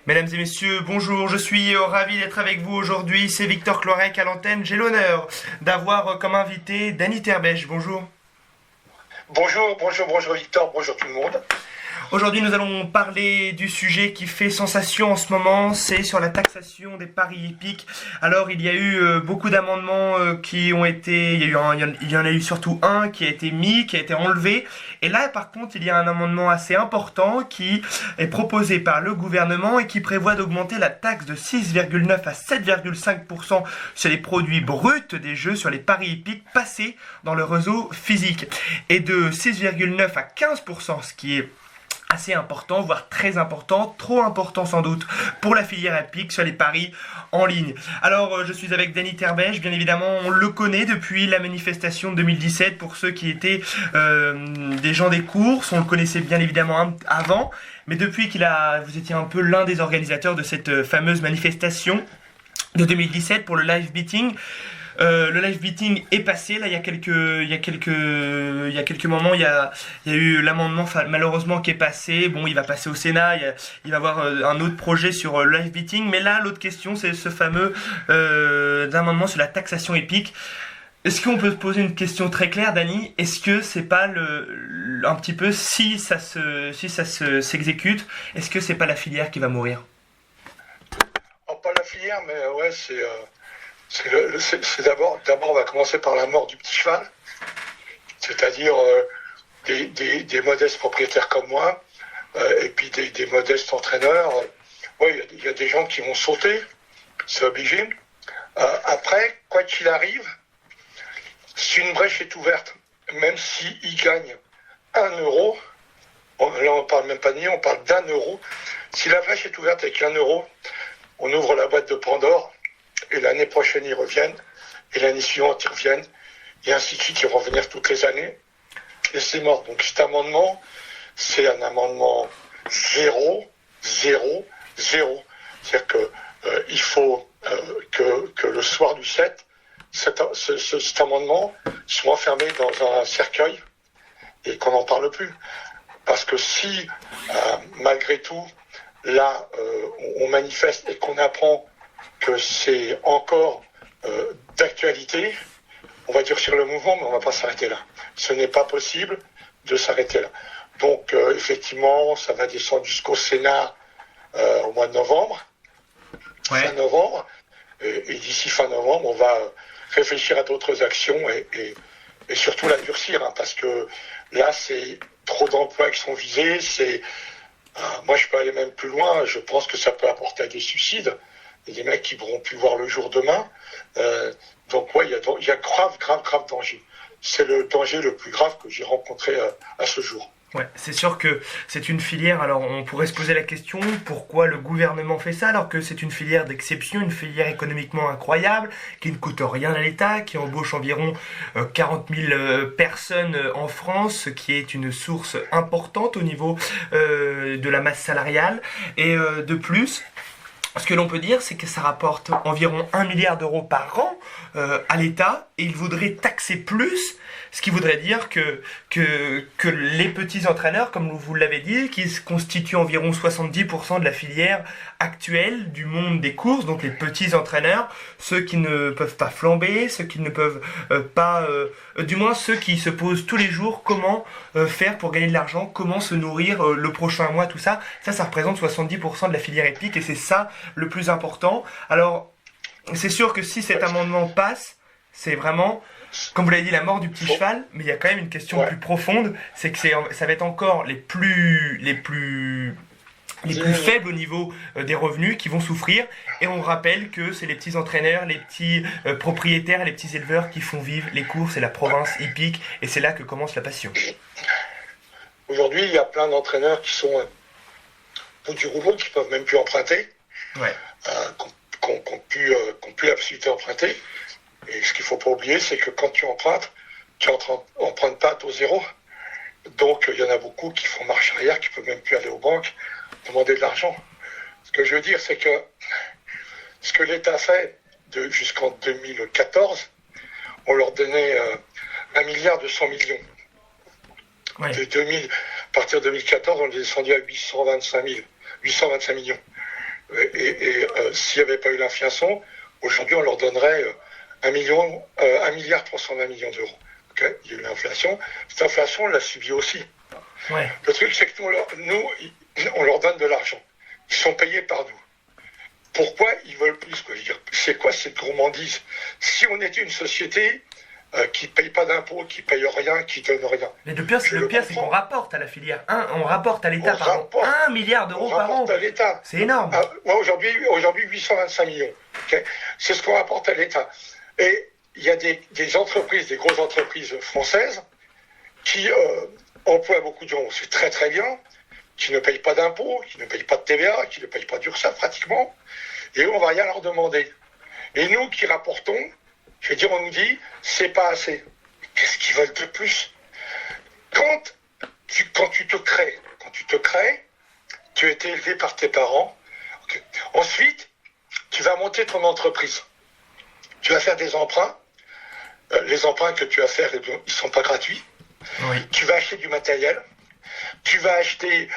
Mesdames et messieurs, bonjour, je suis ravi d'être avec vous aujourd'hui, c'est Victor Clorec à l'antenne, j'ai l'honneur d'avoir comme invité Dany Terbèche, bonjour. Bonjour Victor, bonjour tout le monde. Aujourd'hui nous allons parler du sujet qui fait sensation en ce moment, c'est sur la taxation des paris hippiques. Alors il y a eu beaucoup d'amendements qui ont été, il y en a eu surtout un qui a été mis, qui a été enlevé. Et là par contre il y a un amendement assez important qui est proposé par le gouvernement et qui prévoit d'augmenter la taxe de 6,9 à 7,5% sur les produits bruts des jeux sur les paris hippiques passés dans le réseau physique. Et de 6,9 à 15%, ce qui est assez important, voire très important, trop important sans doute pour la filière hippique sur les paris en ligne. Alors je suis avec Dany Terbèche, bien évidemment on le connaît depuis la manifestation de 2017 pour ceux qui étaient des gens des courses, on le connaissait bien évidemment avant, mais depuis vous étiez un peu l'un des organisateurs de cette fameuse manifestation de 2017 pour le live betting. Le live betting est passé là il y a quelques moments il y a eu l'amendement malheureusement qui est passé. Bon, il va passer au Sénat, il va y avoir un autre projet sur le live betting, mais là l'autre question c'est ce fameux amendement sur la taxation hippique. Est-ce qu'on peut se poser une question très claire, Dany? Est-ce que c'est pas un petit peu, si ça s'exécute, est-ce que c'est pas la filière qui va mourir? Oh, pas la filière, mais ouais, c'est d'abord, on va commencer par la mort du petit cheval, c'est-à-dire des modestes propriétaires comme moi, et puis des modestes entraîneurs. Ouais, il y a des gens qui vont sauter, c'est obligé. Après, quoi qu'il arrive, si une brèche est ouverte, même s'ils gagnent 1 euro, là on ne parle même pas de million, on parle d'1 euro, si la brèche est ouverte avec 1 euro, on ouvre la boîte de Pandore, et l'année prochaine ils reviennent, et l'année suivante ils reviennent, et ainsi de suite, ils vont revenir toutes les années, et c'est mort. Donc cet amendement, c'est un amendement 0, 0, 0. C'est-à-dire qu'il faut que le soir du 7, cet amendement soit enfermé dans un cercueil, et qu'on n'en parle plus. Parce que si, malgré tout, là, on manifeste et qu'on apprend que c'est encore d'actualité, on va dire sur le mouvement, mais on ne va pas s'arrêter là. Ce n'est pas possible de s'arrêter là. Donc, effectivement, ça va descendre jusqu'au Sénat au mois de novembre, fin novembre, et d'ici fin novembre, on va réfléchir à d'autres actions et surtout la durcir, hein, parce que là, c'est trop d'emplois qui sont visés, moi, je peux aller même plus loin, je pense que ça peut apporter à des suicides. Il y a des mecs qui ne pourront plus voir le jour demain. Donc, ouais, il y a grave danger. C'est le danger le plus grave que j'ai rencontré à ce jour. Ouais, c'est sûr que c'est une filière, alors on pourrait se poser la question, pourquoi le gouvernement fait ça alors que c'est une filière d'exception, une filière économiquement incroyable, qui ne coûte rien à l'État, qui embauche environ 40 000 personnes en France, ce qui est une source importante au niveau de la masse salariale. Et de plus, ce que l'on peut dire, c'est que ça rapporte environ 1 milliard d'euros par an à l'État, et il voudrait taxer plus, ce qui voudrait dire que les petits entraîneurs, comme vous l'avez dit, qui constituent environ 70% de la filière actuelle du monde des courses, donc les petits entraîneurs, ceux qui ne peuvent pas flamber, ceux qui ne peuvent pas, du moins ceux qui se posent tous les jours comment faire pour gagner de l'argent, comment se nourrir le prochain mois, tout ça, ça représente 70% de la filière hippique, et c'est ça le plus important. Alors, c'est sûr que si cet amendement passe, c'est vraiment, comme vous l'avez dit, la mort du petit cheval, mais il y a quand même une question plus profonde, c'est que ça va être encore les plus faibles au niveau des revenus qui vont souffrir, et on rappelle que c'est les petits entraîneurs, les petits propriétaires, les petits éleveurs qui font vivre les courses et la province hippique, et c'est là que commence la passion. Aujourd'hui, il y a plein d'entraîneurs qui sont au bout du rouleau, qui ne peuvent même plus emprunter, qui n'ont plus la possibilité d'emprunter. Et ce qu'il ne faut pas oublier, c'est que quand tu empruntes pas à taux zéro. Donc, il y en a beaucoup qui font marche arrière, qui ne peuvent même plus aller aux banques, demander de l'argent. Ce que je veux dire, c'est que ce que l'État fait jusqu'en 2014, on leur donnait 1,2 milliard. Ouais. À partir de 2014, on est descendu à 825 millions. S'il n'y avait pas eu l'inflation, aujourd'hui, on leur donnerait 1 milliard 320 millions d'euros. Okay, il y a eu l'inflation. Cette inflation, on l'a subie aussi. Ouais. Le truc, c'est que nous, on leur donne de l'argent. Ils sont payés par nous. Pourquoi ils veulent plus, quoi? Je veux dire, c'est quoi cette gourmandise? Si on était une société qui ne paye pas d'impôts, qui ne paye rien, qui ne donne rien. Mais le pire, c'est qu'on rapporte à la filière. On rapporte à l'État par an 1 milliard d'euros par an. À l'État. C'est énorme. Moi, aujourd'hui, 825 millions. Okay, c'est ce qu'on rapporte à l'État. Et il y a des entreprises, des grosses entreprises françaises qui emploient beaucoup de gens, c'est très très bien, qui ne payent pas d'impôts, qui ne payent pas de TVA, qui ne payent pas d'URSSAF pratiquement, et on ne va rien leur demander. Et nous qui rapportons, je veux dire, on nous dit, c'est pas assez. Qu'est-ce qu'ils veulent de plus? Quand tu te crées, tu as été élevé par tes parents. Okay. Ensuite, tu vas monter ton entreprise. Tu vas faire des emprunts. Les emprunts que tu vas faire, ils ne sont pas gratuits. Oui. Tu vas acheter du matériel. Tu vas acheter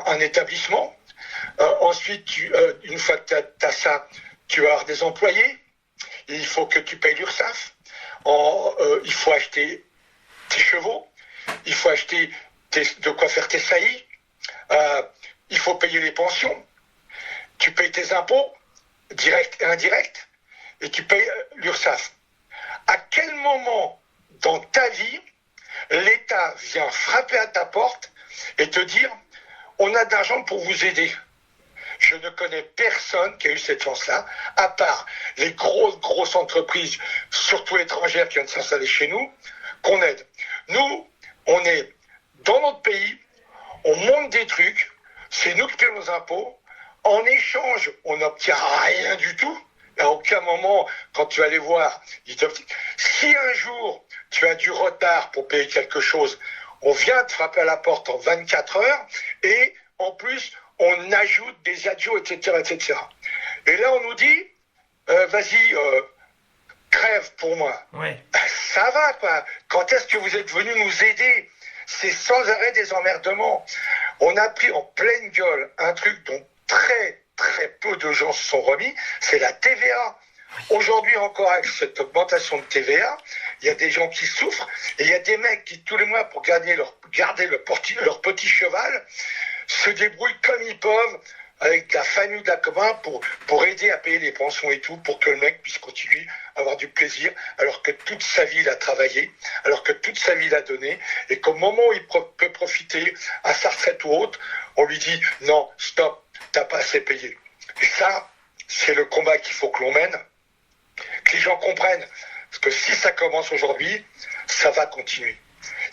un établissement. Ensuite, une fois que tu as ça, tu vas avoir des employés. Et il faut que tu payes l'URSSAF. Il faut acheter tes chevaux. Il faut acheter de quoi faire tes saillies. Il faut payer les pensions. Tu payes tes impôts, directs et indirects. Et tu payes l'URSSAF. À quel moment dans ta vie, l'État vient frapper à ta porte et te dire « On a de l'argent pour vous aider ». Je ne connais personne qui a eu cette chance-là, à part les grosses entreprises, surtout étrangères, qui viennent s'installer chez nous, qu'on aide. Nous, on est dans notre pays, on monte des trucs, c'est nous qui payons nos impôts. En échange, on n'obtient rien du tout. À aucun moment, quand tu vas les voir, si un jour tu as du retard pour payer quelque chose, on vient te frapper à la porte en 24 heures et en plus, on ajoute des adios, etc., etc. Et là, on nous dit, vas-y, crève pour moi. Ouais. Ça va, quoi. Quand est-ce que vous êtes venus nous aider? C'est sans arrêt des emmerdements. On a pris en pleine gueule un truc dont très, très peu de gens se sont remis, c'est la TVA. Aujourd'hui encore, avec cette augmentation de TVA, il y a des gens qui souffrent, et il y a des mecs qui, tous les mois, pour garder leur petit cheval, se débrouillent comme ils peuvent, avec de la famille, de la commun, pour aider à payer les pensions et tout, pour que le mec puisse continuer à avoir du plaisir, alors que toute sa vie il a travaillé, alors que toute sa vie il a donné, et qu'au moment où il peut profiter à sa retraite ou autre, on lui dit « Non, stop, t'as pas assez payé ». Et ça, c'est le combat qu'il faut que l'on mène, que les gens comprennent. Parce que si ça commence aujourd'hui, ça va continuer.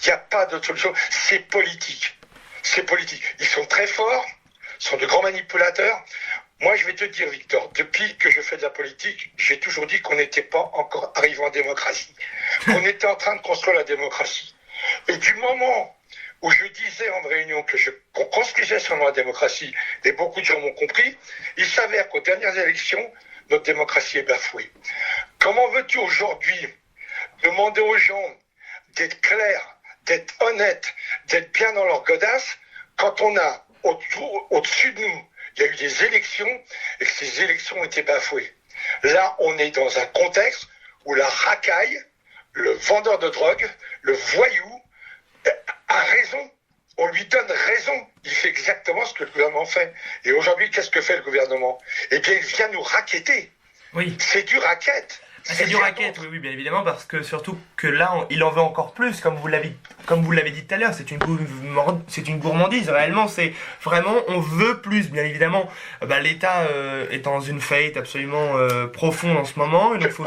Il n'y a pas d'autre solution. C'est politique. C'est politique. Ils sont très forts, ils sont de grands manipulateurs. Moi, je vais te dire, Victor, depuis que je fais de la politique, j'ai toujours dit qu'on n'était pas encore arrivé en démocratie. Qu'on était en train de construire la démocratie. Et du moment où je disais en réunion qu'on construisait sur la démocratie, et beaucoup de gens m'ont compris, il s'avère qu'aux dernières élections, notre démocratie est bafouée. Comment veux-tu aujourd'hui demander aux gens d'être clairs, d'être honnêtes, d'être bien dans leur godasse, quand on a au-dessus de nous, il y a eu des élections et que ces élections ont été bafouées. Là, on est dans un contexte où la racaille, le vendeur de drogue, le voyou, a raison. On lui donne raison. Il fait exactement ce que le gouvernement fait. Et aujourd'hui, qu'est-ce que fait le gouvernement? Eh bien, il vient nous racketter. Oui. C'est du racket. C'est du racket, oui, bien évidemment, parce que surtout que là, il en veut encore plus, comme vous l'avez dit tout à l'heure, c'est une gourmandise, réellement, c'est vraiment, on veut plus, bien évidemment. L'État est dans une faillite absolument profonde en ce moment, et donc faut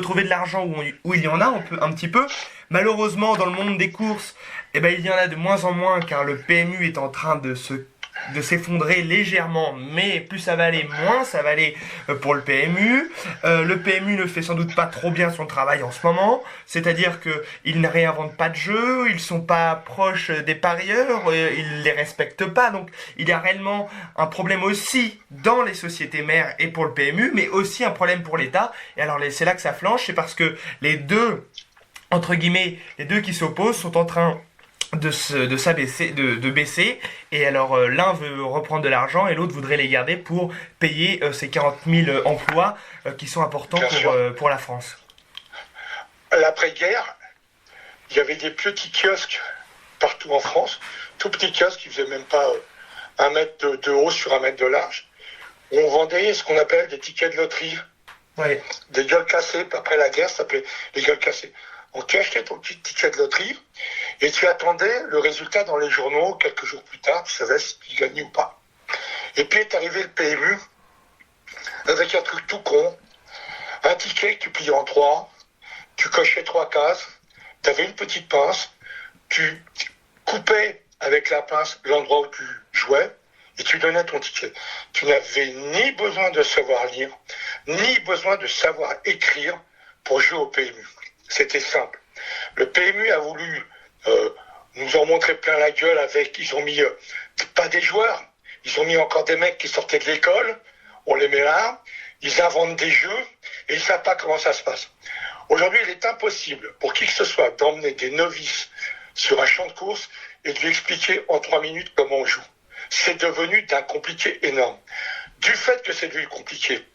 trouver de l'argent où il y en a un petit peu. Malheureusement, dans le monde des courses, il y en a de moins en moins, car le PMU est en train de s'effondrer légèrement, mais plus ça va aller, moins ça va aller pour le PMU. Le PMU ne fait sans doute pas trop bien son travail en ce moment, c'est-à-dire qu'ils ne réinventent pas de jeux, ils sont pas proches des parieurs, ils les respectent pas, donc il y a réellement un problème aussi dans les sociétés mères et pour le PMU, mais aussi un problème pour l'État. Et alors c'est là que ça flanche, c'est parce que les deux, entre guillemets, les deux qui s'opposent sont en train de baisser, et alors l'un veut reprendre de l'argent et l'autre voudrait les garder pour payer ces 40 000 emplois qui sont importants pour la France. L'après-guerre, il y avait des petits kiosques partout en France, tout petits kiosques qui faisaient même pas 1 mètre de haut sur 1 mètre de large, où on vendait ce qu'on appelle des tickets de loterie, des gueules cassées. Après la guerre, ça s'appelait les gueules cassées. Donc tu achetais ton petit ticket de loterie et tu attendais le résultat dans les journaux quelques jours plus tard, tu savais si tu gagnais ou pas. Et puis est arrivé le PMU avec un truc tout con, un ticket que tu pliais en 3, tu cochais 3 cases, tu avais une petite pince, tu coupais avec la pince l'endroit où tu jouais et tu donnais ton ticket. Tu n'avais ni besoin de savoir lire, ni besoin de savoir écrire pour jouer au PMU. C'était simple. Le PMU a voulu nous en montrer plein la gueule avec, ils ont mis pas des joueurs, ils ont mis encore des mecs qui sortaient de l'école, on les met là, ils inventent des jeux et ils ne savent pas comment ça se passe. Aujourd'hui, il est impossible pour qui que ce soit d'emmener des novices sur un champ de course et de lui expliquer en 3 minutes comment on joue. C'est devenu d'un compliqué énorme. Du fait que c'est devenu compliqué,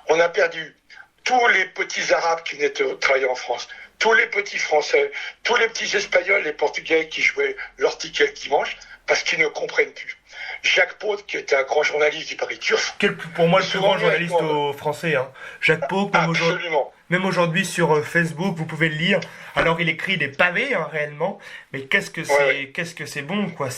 on a perdu tous les petits Arabes qui venaient travailler en France, tous les petits Français, tous les petits Espagnols, les Portugais qui jouaient leur ticket le dimanche, parce qu'ils ne comprennent plus. Jacques Paul, qui était un grand journaliste du Paris Turf. Pour moi, le plus grand journaliste français. Hein. Jacques Paul, même aujourd'hui sur Facebook, vous pouvez le lire. Alors, il écrit des pavés, hein, réellement. Mais qu'est-ce que c'est bon, quoi.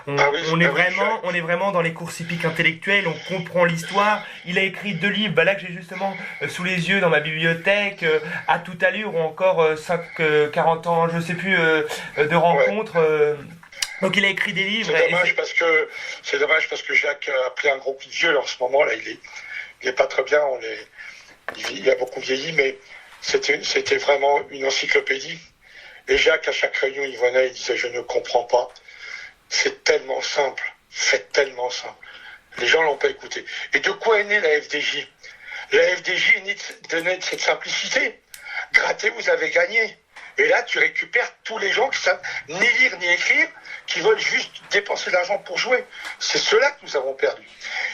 On est vraiment dans les courses hippiques intellectuelles. On comprend l'histoire. Il a écrit 2 livres, là que j'ai justement sous les yeux dans ma bibliothèque, À toute allure, ou encore 40 ans, je sais plus, de rencontres. Donc il a écrit des livres. C'est dommage parce que Jacques a pris un gros coup de vieux en ce moment là. Il est pas très bien. Il a beaucoup vieilli, mais c'était vraiment une encyclopédie. Et Jacques, à chaque réunion, il venait, il disait: je ne comprends pas. C'est tellement simple. C'est tellement simple. Les gens l'ont pas écouté. Et de quoi est née la FDJ? La FDJ est née de cette simplicité. Grattez, vous avez gagné. Et là, tu récupères tous les gens qui savent ni lire ni écrire, qui veulent juste dépenser de l'argent pour jouer. C'est cela que nous avons perdu.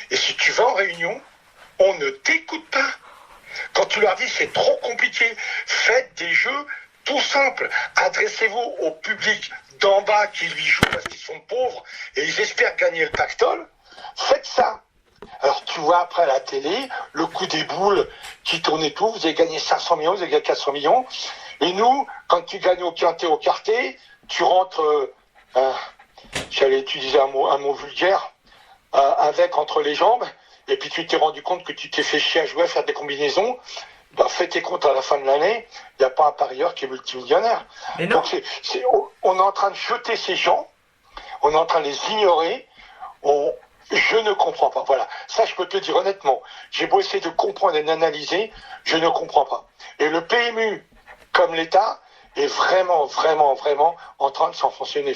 Et si tu vas en réunion, on ne t'écoute pas. Quand tu leur dis c'est trop compliqué, faites des jeux tout simples. Adressez-vous au public d'en bas qui lui joue parce qu'ils sont pauvres et ils espèrent gagner le pactole. Faites ça. Alors tu vois après à la télé, le coup des boules qui tourne et tout, vous avez gagné 500 millions, vous avez gagné 400 millions. Et nous, quand tu gagnes au quintet, au quartet, tu rentres, j'allais utiliser un mot vulgaire, avec entre les jambes, et puis tu t'es rendu compte que tu t'es fait chier à jouer, à faire des combinaisons, fais tes comptes à la fin de l'année, il n'y a pas un parieur qui est multimillionnaire. Donc on est en train de jeter ces gens, on est en train de les ignorer, je ne comprends pas. Voilà, ça je peux te dire honnêtement, j'ai beau essayer de comprendre et d'analyser, je ne comprends pas. Et le PMU, comme l'État, est vraiment, vraiment, vraiment en train de s'enfoncer une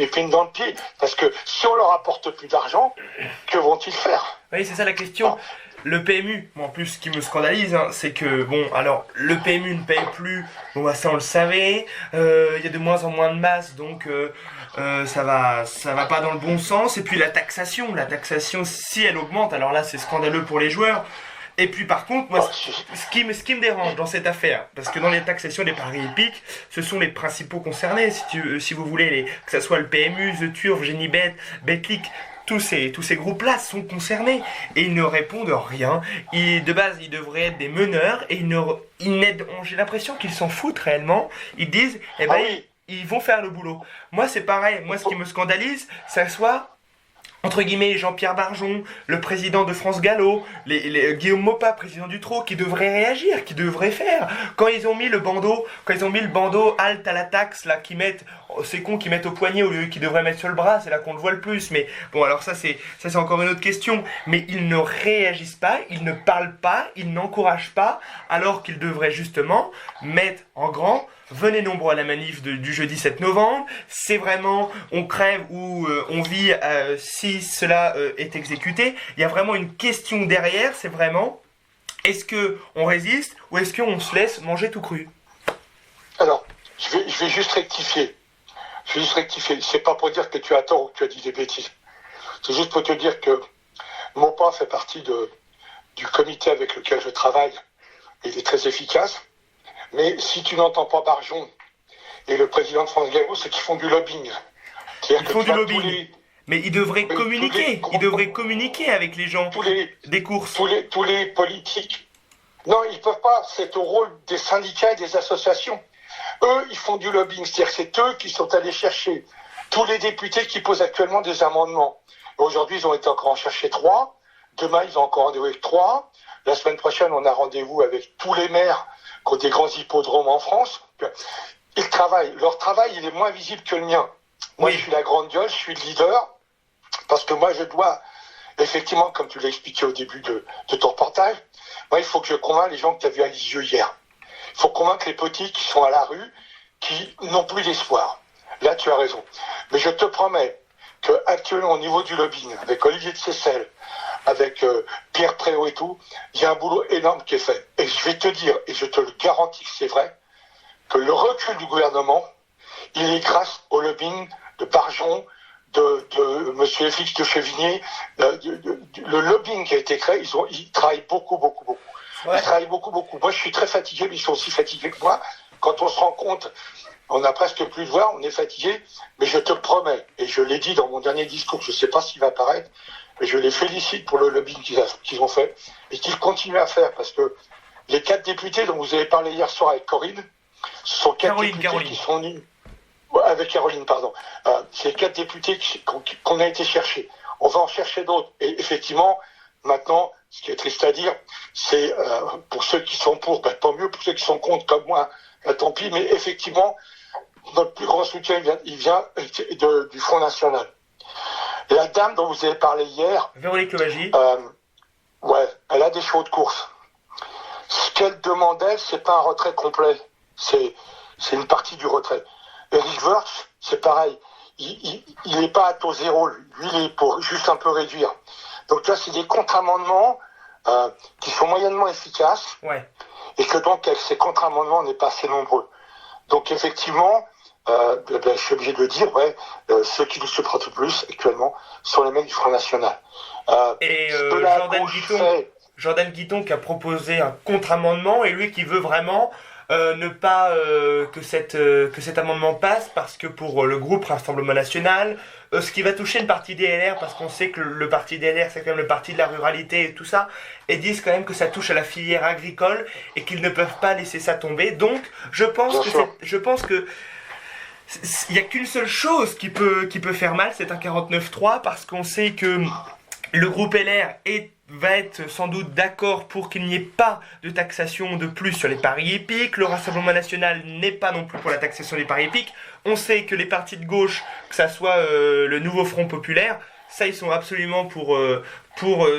épine dans le pied. Parce que si on leur apporte plus d'argent, que vont-ils faire? Oui, c'est ça la question. Le PMU, en plus, ce qui me scandalise, hein, c'est que, le PMU ne paye plus, ça on le savait, il y a de moins en moins de masse, donc ça va pas dans le bon sens. Et puis la taxation, si elle augmente, alors là c'est scandaleux pour les joueurs. Et puis par contre, moi, ce qui me dérange dans cette affaire, parce que dans les taxations des paris hippiques, ce sont les principaux concernés, si vous voulez, que ce soit le PMU, The Turf, Genibet, Betclic, tous ces groupes-là sont concernés et ils ne répondent rien. De base, ils devraient être des meneurs et j'ai l'impression qu'ils s'en foutent réellement. Ils disent, ils vont faire le boulot. Moi, c'est pareil. Moi, ce qui me scandalise, ça soit entre guillemets Jean-Pierre Barjon, le président de France Gallo, Guillaume Maupas, président du Trot, qui devraient réagir, qui devraient faire. Quand ils ont mis le bandeau halte à la taxe, là, c'est con qu'ils mettent au poignet au lieu qu'ils devraient mettre sur le bras, c'est là qu'on le voit le plus. Mais bon, alors ça c'est encore une autre question. Mais ils ne réagissent pas, ils ne parlent pas, ils n'encouragent pas, alors qu'ils devraient justement mettre en grand: venez nombreux à la manif du jeudi 7 novembre, c'est vraiment, on crève ou on vit si cela est exécuté. Il y a vraiment une question derrière, c'est vraiment, est-ce qu'on résiste ou est-ce qu'on se laisse manger tout cru? Alors, je vais juste rectifier. Je vais juste rectifier. C'est pas pour dire que tu as tort ou que tu as dit des bêtises. C'est juste pour te dire que Maupin fait partie du comité avec lequel je travaille. Il est très efficace. Mais si tu n'entends pas Barjon et le président de France Gallo, c'est qu'ils font du lobbying. Ils font du lobbying. Mais ils devraient communiquer. Ils devraient communiquer avec les gens des courses. Tous les politiques. Non, ils ne peuvent pas. C'est au rôle des syndicats et des associations. Eux, ils font du lobbying. C'est-à-dire que c'est eux qui sont allés chercher tous les députés qui posent actuellement des amendements. Aujourd'hui, ils ont été encore en chercher 3. Demain, ils ont encore rendez-vous avec 3. La semaine prochaine, on a rendez-vous avec tous les maires qui ont des grands hippodromes en France. Ils travaillent. Leur travail, il est moins visible que le mien. Moi, je suis la grande gueule, je suis le leader. Parce que moi, je dois, effectivement, comme tu l'as expliqué au début de ton reportage, moi, il faut que je convainque les gens que tu as vus à Lisieux hier. Il faut convaincre les petits qui sont à la rue, qui n'ont plus d'espoir. Là, tu as raison. Mais je te promets qu'actuellement, au niveau du lobbying, avec Olivier de Seyssel, avec Pierre Préau et tout, il y a un boulot énorme qui est fait. Et je vais te dire, et je te le garantis que c'est vrai, que le recul du gouvernement, il est grâce au lobbying de Barjon, de M. Félix de Chevigné, le lobbying qui a été créé, ils travaillent beaucoup. Ouais. Ils travaillent beaucoup. Moi, je suis très fatigué, mais ils sont aussi fatigués que moi. Quand on se rend compte, on n'a presque plus de voix, on est fatigué, mais je te promets, et je l'ai dit dans mon dernier discours, je ne sais pas s'il va apparaître, mais je les félicite pour le lobbying qu'ils ont fait, et qu'ils continuent à faire, parce que les 4 députés dont vous avez parlé hier soir avec Corinne, ce sont 4 députés qui sont venus... Avec Caroline, pardon. C'est 4 députés qu'on a été chercher. On va en chercher d'autres. Et effectivement, maintenant, ce qui est triste à dire, c'est pour ceux qui sont pour, tant mieux. Pour ceux qui sont contre, comme moi, tant pis. Mais effectivement, notre plus grand soutien, il vient du Front National. La dame dont vous avez parlé hier... Véronique Louwagie. Elle a des chevaux de course. Ce qu'elle demandait, c'est pas un retrait complet. C'est une partie du retrait. Eric Woerth, c'est pareil. Il n'est pas à taux zéro. Lui, il est pour juste un peu réduire. Donc là, c'est des contre-amendements qui sont moyennement efficaces. Ouais. Et que donc, avec ces contre-amendements, on n'est pas assez nombreux. Donc effectivement, je suis obligé de le dire, ceux qui nous supportent le plus actuellement sont les mecs du Front National. Jordan Guiton qui a proposé un contre-amendement et lui qui veut vraiment... ne pas que cet amendement passe parce que pour le groupe Rassemblement National, ce qui va toucher une partie des LR, parce qu'on sait que le parti des LR c'est quand même le parti de la ruralité et tout ça, et disent quand même que ça touche à la filière agricole et qu'ils ne peuvent pas laisser ça tomber. Donc je pense que il n'y a qu'une seule chose qui peut faire mal, c'est un 49.3, parce qu'on sait que le groupe LR va être sans doute d'accord pour qu'il n'y ait pas de taxation de plus sur les paris hippiques. Le Rassemblement National n'est pas non plus pour la taxation des paris hippiques. On sait que les partis de gauche, que ça soit le nouveau Front Populaire, ça ils sont absolument pour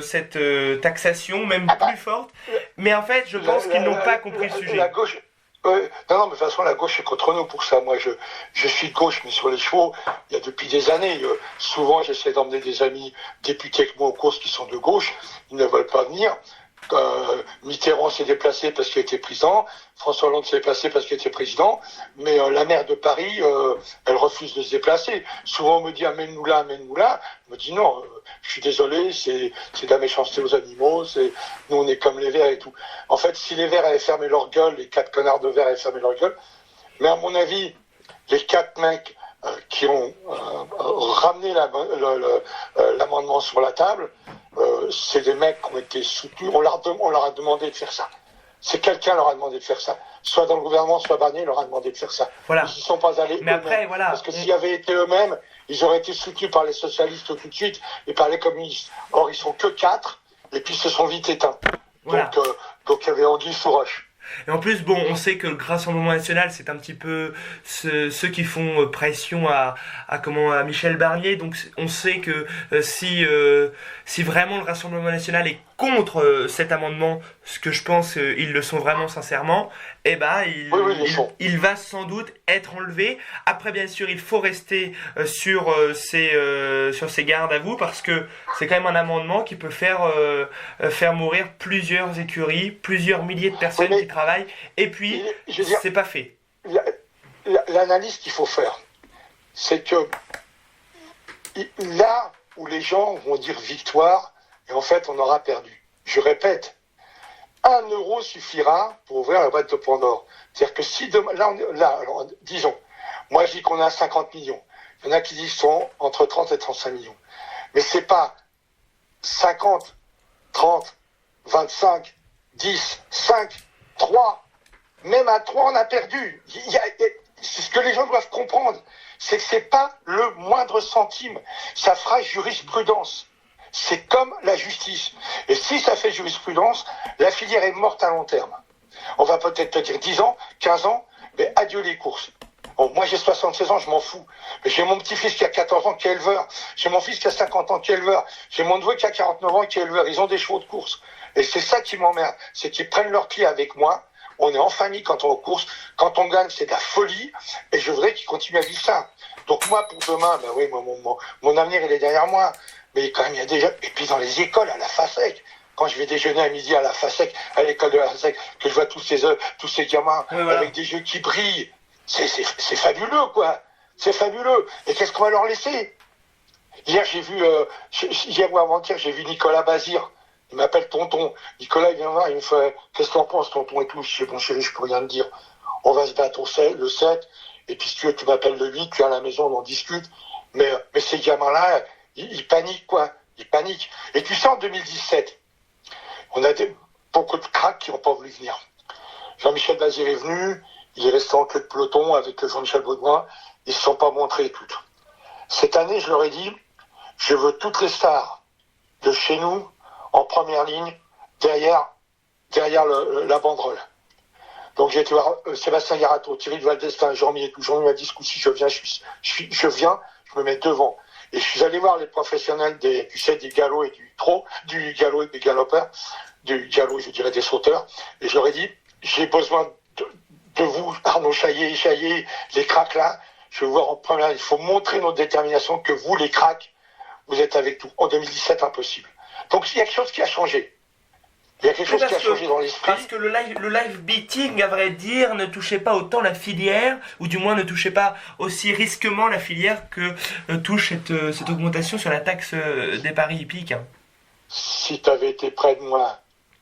cette taxation, même plus forte. Mais en fait, je pense qu'ils n'ont pas compris le sujet. La gauche... non, mais de toute façon, la gauche est contre nous pour ça. Moi, je suis de gauche, mais sur les chevaux, il y a depuis des années. Souvent, j'essaie d'emmener des amis députés avec moi aux courses qui sont de gauche. Ils ne veulent pas venir. Mitterrand s'est déplacé parce qu'il était président. François Hollande s'est déplacé parce qu'il était président. Mais la maire de Paris, elle refuse de se déplacer. Souvent, on me dit amène-nous là. Je me dis non, je suis désolé, c'est de la méchanceté aux animaux. Nous, on est comme les Verts et tout. En fait, si les Verts avaient fermé leur gueule, les 4 connards de Verts avaient fermé leur gueule. Mais à mon avis, les 4 mecs qui ont ramené l'amendement sur la table, c'est des mecs qui ont été soutenus. On leur a demandé de faire ça. C'est quelqu'un leur a demandé de faire ça. Soit dans le gouvernement, soit Barnier leur a demandé de faire ça. Voilà. Ils ne sont pas allés mais eux-mêmes. Après, voilà. Parce que s'ils avaient été eux-mêmes, ils auraient été soutenus par les socialistes tout de suite et par les communistes. Or, ils sont que 4 et puis ils se sont vite éteints. Voilà. Donc il y avait anguille sous roche. Et en plus, bon, on sait que le Rassemblement National, c'est un petit peu ceux qui font pression à Michel Barnier. Donc, on sait que si vraiment le Rassemblement National est contre cet amendement, ce que je pense ils le sont vraiment sincèrement, eh ben, il va sans doute être enlevé. Après, bien sûr, il faut rester sur ses gardes à vous, parce que c'est quand même un amendement qui peut faire mourir plusieurs écuries, plusieurs milliers de personnes qui travaillent, et puis c'est pas fait. L'analyse qu'il faut faire, c'est que là où les gens vont dire victoire, et en fait on aura perdu. Je répète, 1 € suffira pour ouvrir la boîte de Pandore. C'est-à-dire que si demain, alors, disons, moi je dis qu'on a 50 millions. Il y en a qui disent sont entre 30 et 35 millions. Mais c'est pas 50, 30, 25, 10, 5, 3. Même à 3, on a perdu. C'est ce que les gens doivent comprendre. C'est que c'est pas le moindre centime. Ça fera jurisprudence. C'est comme la justice. Et si ça fait jurisprudence, la filière est morte à long terme. On va peut-être te dire 10 ans, 15 ans, mais adieu les courses. Bon, moi j'ai 76 ans, je m'en fous. Mais j'ai mon petit-fils qui a 14 ans qui est éleveur. J'ai mon fils qui a 50 ans qui est éleveur. J'ai mon neveu qui a 49 ans qui est éleveur. Ils ont des chevaux de course. Et c'est ça qui m'emmerde. C'est qu'ils prennent leur pied avec moi. On est en famille quand on est aux courses. Quand on gagne, c'est de la folie. Et je voudrais qu'ils continuent à vivre ça. Donc moi, pour demain, ben oui, mon avenir, il est derrière moi. Mais quand même, il y a déjà... Et puis dans les écoles, à la FASEC, quand je vais déjeuner à midi à la FASEC, à l'école de la FASEC, que je vois tous ces gamins avec des yeux qui brillent, c'est fabuleux, quoi. C'est fabuleux. Et qu'est-ce qu'on va leur laisser? Hier, hier ou avant-hier, j'ai vu Nicolas Bazir. Il m'appelle tonton. Nicolas, il vient voir, il me fait, qu'est-ce que t'en penses, tonton, et tout. Je dis, bon chéri, je peux rien te dire. On va se battre le 7. Et puis si tu veux, tu m'appelles le 8, tu es à la maison, on en discute. Mais ces gamins-là, ils paniquent, quoi. Ils paniquent. Et tu sais, en 2017, on a beaucoup de cracks qui n'ont pas voulu venir. Jean-Michel Bazir est venu, il est resté en queue de peloton avec Jean-Michel Baudouin. Ils ne se sont pas montrés toutes. Cette année, je leur ai dit, je veux toutes les stars de chez nous en première ligne, derrière la banderole. Donc j'ai été voir Sébastien Garato, Thierry de Valdestin, Jean-Mi et tout. Jean-Mi m'a dit, ce coup-ci, je viens, je me mets devant. Et je suis allé voir les professionnels des galops et du galop et des galopeurs, du galop, je dirais, des sauteurs. Et je leur ai dit, j'ai besoin de vous, Arnaud Chaillet, les cracks là. Je vais voir en première ligne. Il faut montrer notre détermination que vous, les cracks, vous êtes avec nous. En 2017, impossible. Donc il y a quelque chose qui a changé. Il y a quelque chose qui a changé dans l'esprit. Parce que le live beating, à vrai dire, ne touchait pas autant la filière, ou du moins ne touchait pas aussi risquement la filière que touche cette augmentation sur la taxe des paris hippiques. Si tu avais été près de moi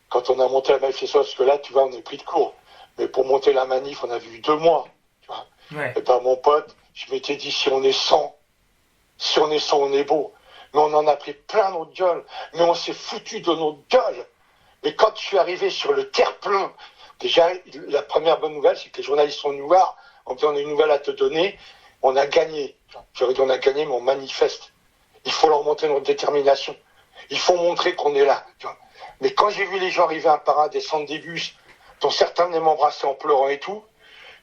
quand on a monté la manifestation, parce que là, tu vois, on est pris de court. Mais pour monter la manif, on a vu 2 mois. Tu vois. Ouais. Et ben mon pote, je m'étais dit, si on est 100, on est beau. Mais on en a pris plein notre gueule. Mais on s'est foutu de notre gueule. Mais quand je suis arrivé sur le terre-plein, déjà, la première bonne nouvelle, c'est que les journalistes sont venus voir, en disant, on a une nouvelle à te donner, on a gagné. J'aurais dit, on a gagné, mais on manifeste. Il faut leur montrer notre détermination. Il faut montrer qu'on est là. Tu vois. Mais quand j'ai vu les gens arriver un par un, descendre des bus, dont certains venaient m'embrasser en pleurant et tout,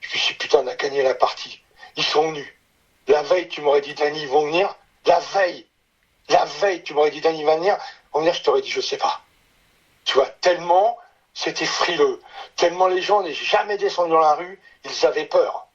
je me suis dit, putain, on a gagné la partie. Ils sont venus. La veille, tu m'aurais dit, Dany, ils vont venir. La veille, tu m'aurais dit, Dany, il va venir. On venir, je t'aurais dit, je sais pas. Tu vois, tellement c'était frileux, tellement les gens n'étaient jamais descendus dans la rue, ils avaient peur.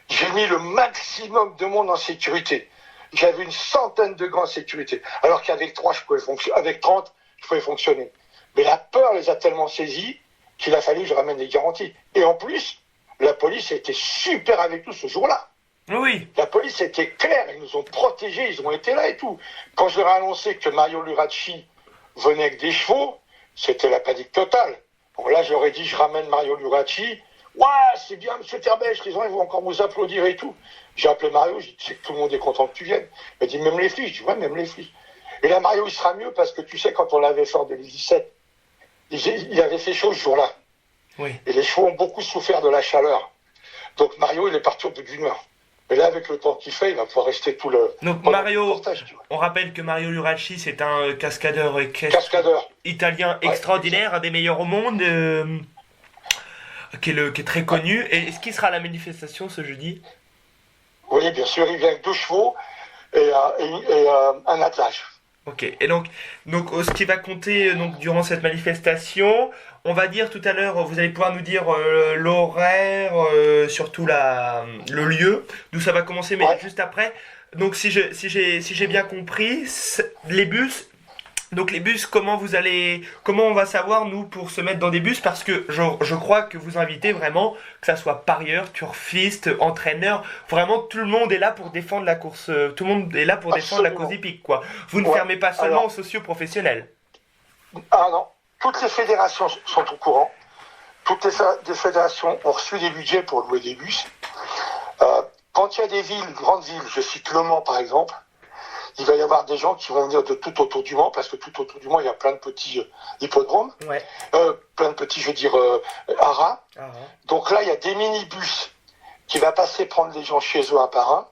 J'ai mis le maximum de monde en sécurité. J'avais une centaine de gants en sécurité, alors qu'avec 3, je pouvais fonctionner, avec 30, je pouvais fonctionner. Mais la peur les a tellement saisis qu'il a fallu que je ramène des garanties. Et en plus, la police était super avec nous ce jour-là. Oui. La police était claire, ils nous ont protégés, ils ont été là et tout. Quand je leur ai annoncé que Mario Luracci venait avec des chevaux, c'était la panique totale. Bon, là, j'aurais dit, je ramène Mario Luracci. Ouais, c'est bien, monsieur Terbèche, les gens, ils vont encore vous applaudir et tout. J'ai appelé Mario, j'ai dit, c'est que tout le monde est content que tu viennes. Il m'a dit, même les flics. Je dis, ouais, même les flics. Et là, Mario, il sera mieux parce que tu sais, quand on l'avait fait en 2017, il avait fait chaud ce jour-là. Oui. Et les chevaux ont beaucoup souffert de la chaleur. Donc, Mario, il est parti au bout d'1 heure. Mais là, avec le temps qu'il fait, il va pouvoir rester tout le... Donc Mario, on rappelle que Mario Luracci, c'est un cascadeur italien extraordinaire, un des meilleurs au monde, qui est très connu. Et est-ce qu'il sera à la manifestation ce jeudi? Oui, bien sûr, il vient avec 2 chevaux et un attelage. Ok, et donc ce qui va compter durant cette manifestation, on va dire tout à l'heure, vous allez pouvoir nous dire l'horaire, surtout le lieu, d'où ça va commencer, mais juste après. Donc si j'ai bien compris, les bus, Donc les bus, comment on va savoir nous pour se mettre dans des bus parce que je crois que vous invitez vraiment que ça soit parieurs, turfistes, entraîneurs, vraiment tout le monde est là pour défendre la course, tout le monde est là pour défendre la course hippique quoi. Vous ne fermez pas seulement aux socio-professionnels. Ah non, toutes les fédérations sont au courant. Toutes les fédérations ont reçu des budgets pour louer des bus. Quand il y a des villes, grandes villes, je cite Le Mans par exemple, il va y avoir des gens qui vont venir de tout autour du Mans, parce que tout autour du Mans, il y a plein de petits hippodromes, plein de petits, je veux dire, haras. Donc là, il y a des minibus qui vont passer prendre les gens chez eux un par un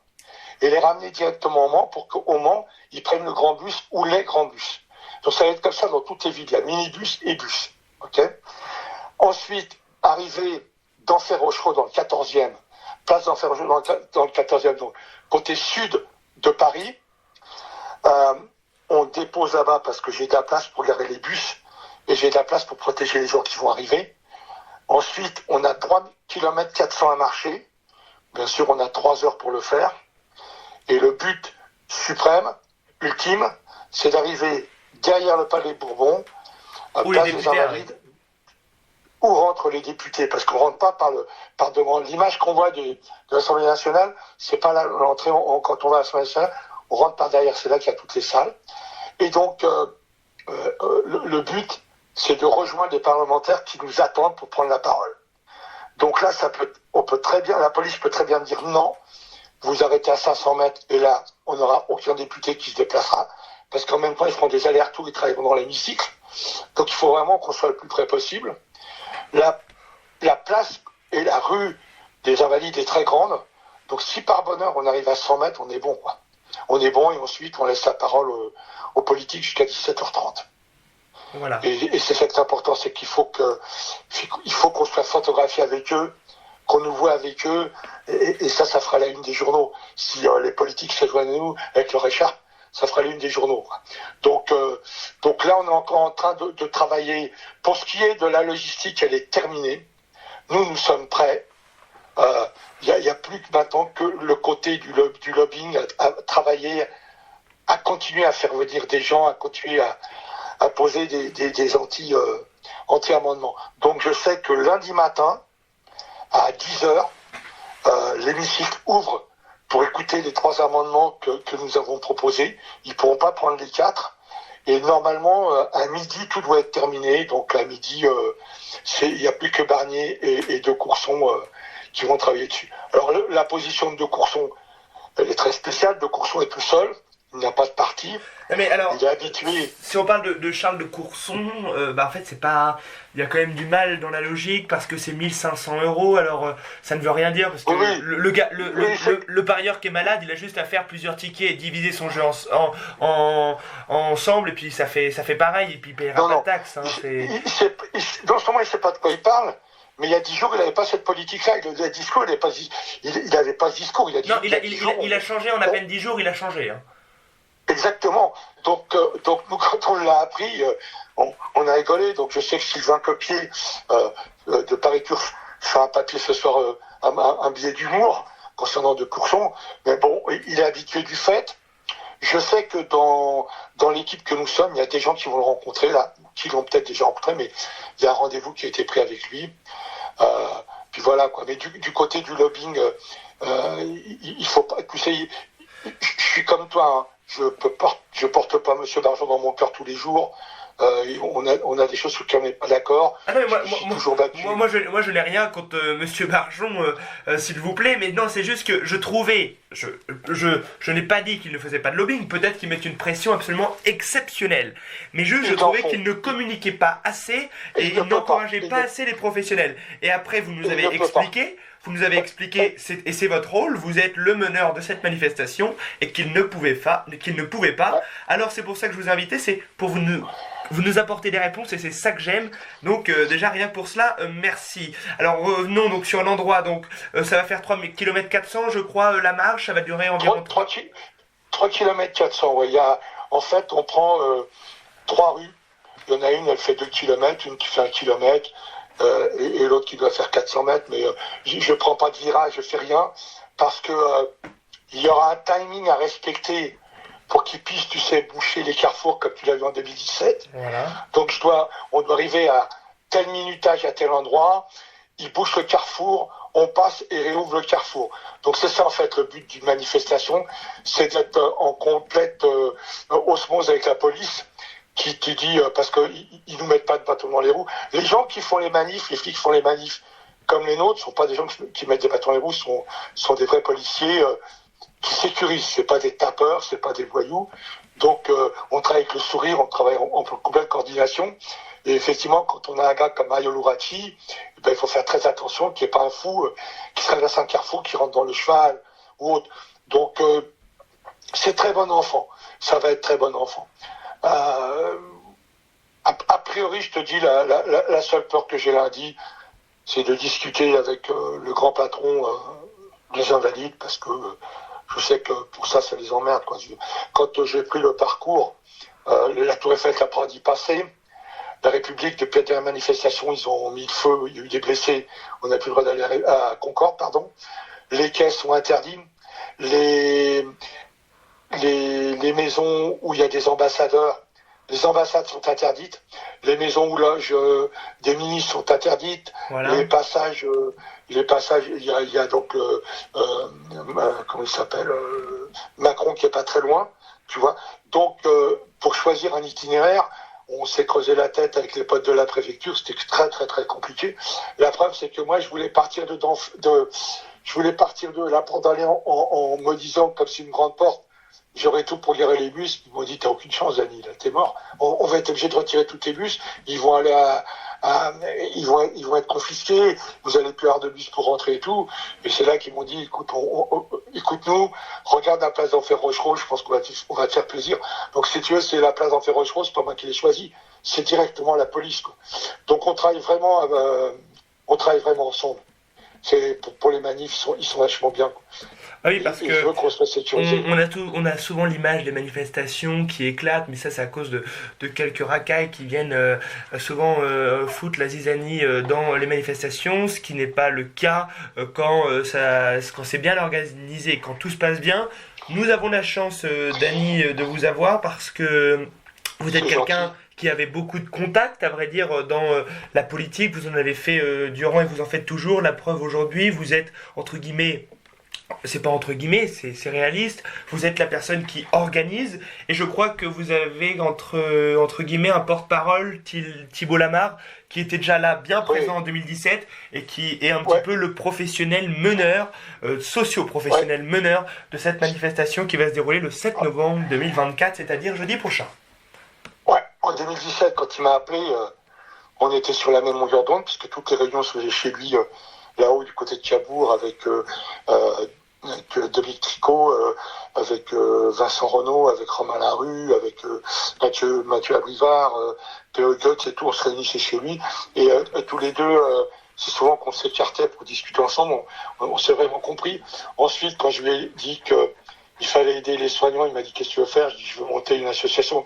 et les ramener directement au Mans pour qu'au Mans, ils prennent le grand bus ou les grands bus. Donc ça va être comme ça dans toutes les villes, il y a minibus et bus. Okay. Ensuite, arrivé d'Enfer Rochereau dans le 14e, place d'Enfer Rochereau dans le 14e, donc côté sud de Paris, on dépose là-bas parce que j'ai de la place pour garer les bus et j'ai de la place pour protéger les gens qui vont arriver. Ensuite, on a 3 km 400 à marcher. Bien sûr, on a 3 heures pour le faire. Et le but suprême, ultime, c'est d'arriver derrière le Palais Bourbon, place des Invalides, où rentrent les députés, parce qu'on ne rentre pas par devant. L'image qu'on voit de l'Assemblée nationale, c'est pas l'entrée quand on va à l'Assemblée nationale, on rentre par derrière, c'est là qu'il y a toutes les salles. Et donc, le but, c'est de rejoindre les parlementaires qui nous attendent pour prendre la parole. Donc là, la police peut très bien dire non, vous arrêtez à 500 mètres, et là, on n'aura aucun député qui se déplacera, parce qu'en même temps, ils feront des allers-retours, ils travailleront dans l'hémicycle. Donc il faut vraiment qu'on soit le plus près possible. La place et la rue des Invalides est très grande, donc si par bonheur on arrive à 100 mètres, on est bon, quoi. On est bon et ensuite on laisse la parole aux politiques jusqu'à 17h30. Voilà. Et c'est ça qui est important, c'est qu'il faut qu'on soit photographié avec eux, qu'on nous voit avec eux, et ça fera la une des journaux. Si les politiques se joignent à nous avec leur écharpe, ça fera la une des journaux. Donc là, on est encore en train de travailler. Pour ce qui est de la logistique, elle est terminée. Nous sommes prêts. Il y a plus que maintenant que le côté du lobbying à travailler, à continuer à faire venir des gens, à continuer à poser des anti-amendements. Donc je sais que lundi matin, à 10h, l'hémicycle ouvre pour écouter les 3 amendements que nous avons proposés. Ils ne pourront pas prendre les 4. Et normalement, à midi, tout doit être terminé. Donc à midi, il n'y a plus que Barnier et De Courson qui vont travailler dessus. Alors la position de Courson, elle est très spéciale. De Courson est tout seul, il n'a pas de parti. Mais alors, il est habitué. Si on parle de Charles de Courson, en fait c'est pas, il y a quand même du mal dans la logique parce que c'est 1500 €. Alors ça ne veut rien dire parce que le parieur qui est malade, il a juste à faire plusieurs tickets et diviser son jeu ensemble et puis ça fait pareil et puis il paiera pas de taxes. Hein, dans ce moment, il ne sait pas de quoi il parle. Mais il y a 10 jours, il n'avait pas cette politique-là. Il n'avait pas ce discours. Il a changé en à peine 10 jours, il a changé. Hein. Exactement. Donc nous, quand on l'a appris, on a rigolé. Donc je sais que Sylvain Copier de Paris Turf fait un papier ce soir, un billet d'humour concernant De Courson. Mais bon, il est habitué du fait. Je sais que dans l'équipe que nous sommes, il y a des gens qui vont le rencontrer là, qui l'ont peut-être déjà rencontré, mais il y a un rendez-vous qui a été pris avec lui. Puis voilà quoi. Mais du côté du lobbying, il faut pas. Tu sais, je suis comme toi. Hein. Je porte pas Monsieur Barjon dans mon cœur tous les jours. On a des choses sur lesquelles on n'est pas d'accord. Ah non, mais moi je n'ai rien contre Monsieur Barjon, s'il vous plaît, mais non, c'est juste que je trouvais, je n'ai pas dit qu'il ne faisait pas de lobbying, peut-être qu'il met une pression absolument exceptionnelle, mais je trouvais qu'il ne communiquait pas assez et il n'encourageait pas assez les professionnels. Et après, vous nous avez expliqué, et c'est votre rôle, vous êtes le meneur de cette manifestation et qu'il ne pouvait pas. Alors c'est pour ça que je vous ai invité, c'est pour vous nous apporter des réponses et c'est ça que j'aime. Donc déjà rien que pour cela, merci. Alors revenons donc sur l'endroit. Donc ça va faire 3 km 400 je crois la marche, ça va durer environ 3 km 400. Ouais. En fait on prend 3 rues. Il y en a une, elle fait 2 km, une qui fait 1 km. Et l'autre qui doit faire 400 mètres, mais je ne prends pas de virage, je fais rien, parce que il y aura un timing à respecter pour qu'il puisse, tu sais, boucher les carrefours comme tu l'as vu en 2017. Voilà. Donc on doit arriver à tel minutage à tel endroit, il bouche le carrefour, on passe et réouvre le carrefour. Donc c'est ça en fait le but d'une manifestation, c'est d'être en complète osmose avec la police, qui te dit, parce qu'ils nous mettent pas de bâton dans les roues. Les gens qui font les manifs, les flics qui font les manifs, comme les nôtres, sont pas des gens qui mettent des bâtons dans les roues, sont des vrais policiers qui sécurisent. C'est pas des tapeurs, c'est pas des voyous. Donc on travaille avec le sourire, on travaille en complète coordination. Et effectivement, quand on a un gars comme Mario Lurati, ben, il faut faire très attention qu'il n'y ait pas un fou qui traverse un carrefour, qui rentre dans le cheval ou autre. Donc c'est très bon enfant. Ça va être très bon enfant. A priori, je te dis, la seule peur que j'ai lundi, c'est de discuter avec le grand patron des Invalides, parce que je sais que pour ça les emmerde, quoi. Quand j'ai pris le parcours, la Tour Eiffel n'a pas d'y passer. La République, depuis la dernière manifestation, ils ont mis le feu, il y a eu des blessés, on n'a plus le droit d'aller à Concorde, pardon. Les quais sont interdits. Les maisons où il y a des ambassadeurs, les ambassades sont interdites. Les maisons où logent des ministres sont interdites. Voilà. Les passages, il y a donc, comment il s'appelle, Macron qui est pas très loin, tu vois. Donc, pour choisir un itinéraire, on s'est creusé la tête avec les potes de la préfecture, c'était très très très compliqué. La preuve, c'est que moi, je voulais partir de là pour aller en me disant, comme c'est une grande porte, j'aurais tout pour garer les bus. Ils m'ont dit, t'as aucune chance, Dani, là, t'es mort. On va être obligé de retirer tous tes bus. Ils vont aller ils vont être confisqués. Vous allez plus avoir de bus pour rentrer et tout. Et c'est là qu'ils m'ont dit, écoute, écoute-nous, regarde la place d'Enfer Rochereau, je pense qu'on va te faire plaisir. Donc, si tu veux, c'est la place d'Enfer Rochereau, c'est pas moi qui l'ai choisi. C'est directement la police, quoi. Donc, on travaille vraiment ensemble. C'est pour les manifs, ils sont vachement bien, quoi. Ah oui, parce que on a souvent l'image des manifestations qui éclatent, mais ça c'est à cause de quelques racailles qui viennent souvent foutre la zizanie dans les manifestations, ce qui n'est pas le cas quand c'est bien organisé, quand tout se passe bien. Nous avons la chance, Dani, de vous avoir parce que vous êtes quelqu'un qui avait beaucoup de contacts, à vrai dire, dans la politique. Vous en avez fait durant et vous en faites toujours. La preuve aujourd'hui, vous êtes, entre guillemets, c'est pas entre guillemets, c'est réaliste, vous êtes la personne qui organise, et je crois que vous avez entre guillemets un porte-parole, Thibault Lamarre, qui était déjà là, bien présent en 2017, et qui est un petit peu le professionnel meneur, socio-professionnel meneur de cette manifestation qui va se dérouler le 7 novembre 2024, c'est-à-dire jeudi prochain. Ouais, en 2017, quand il m'a appelé, on était sur la même longueur d'onde, puisque toutes les réunions se faisaient chez lui, là-haut du côté de Cabourg, avec Dominique Tricot, avec Vincent Renaud, avec Romain Larue, avec Mathieu Abrivard, Théo Goetz et tout, on se réunissait chez lui. Et tous les deux, c'est souvent qu'on s'écartait pour discuter ensemble, on s'est vraiment compris. Ensuite, quand je lui ai dit qu'il fallait aider les soignants, il m'a dit, qu'est-ce que tu veux faire? Je dis, je veux monter une association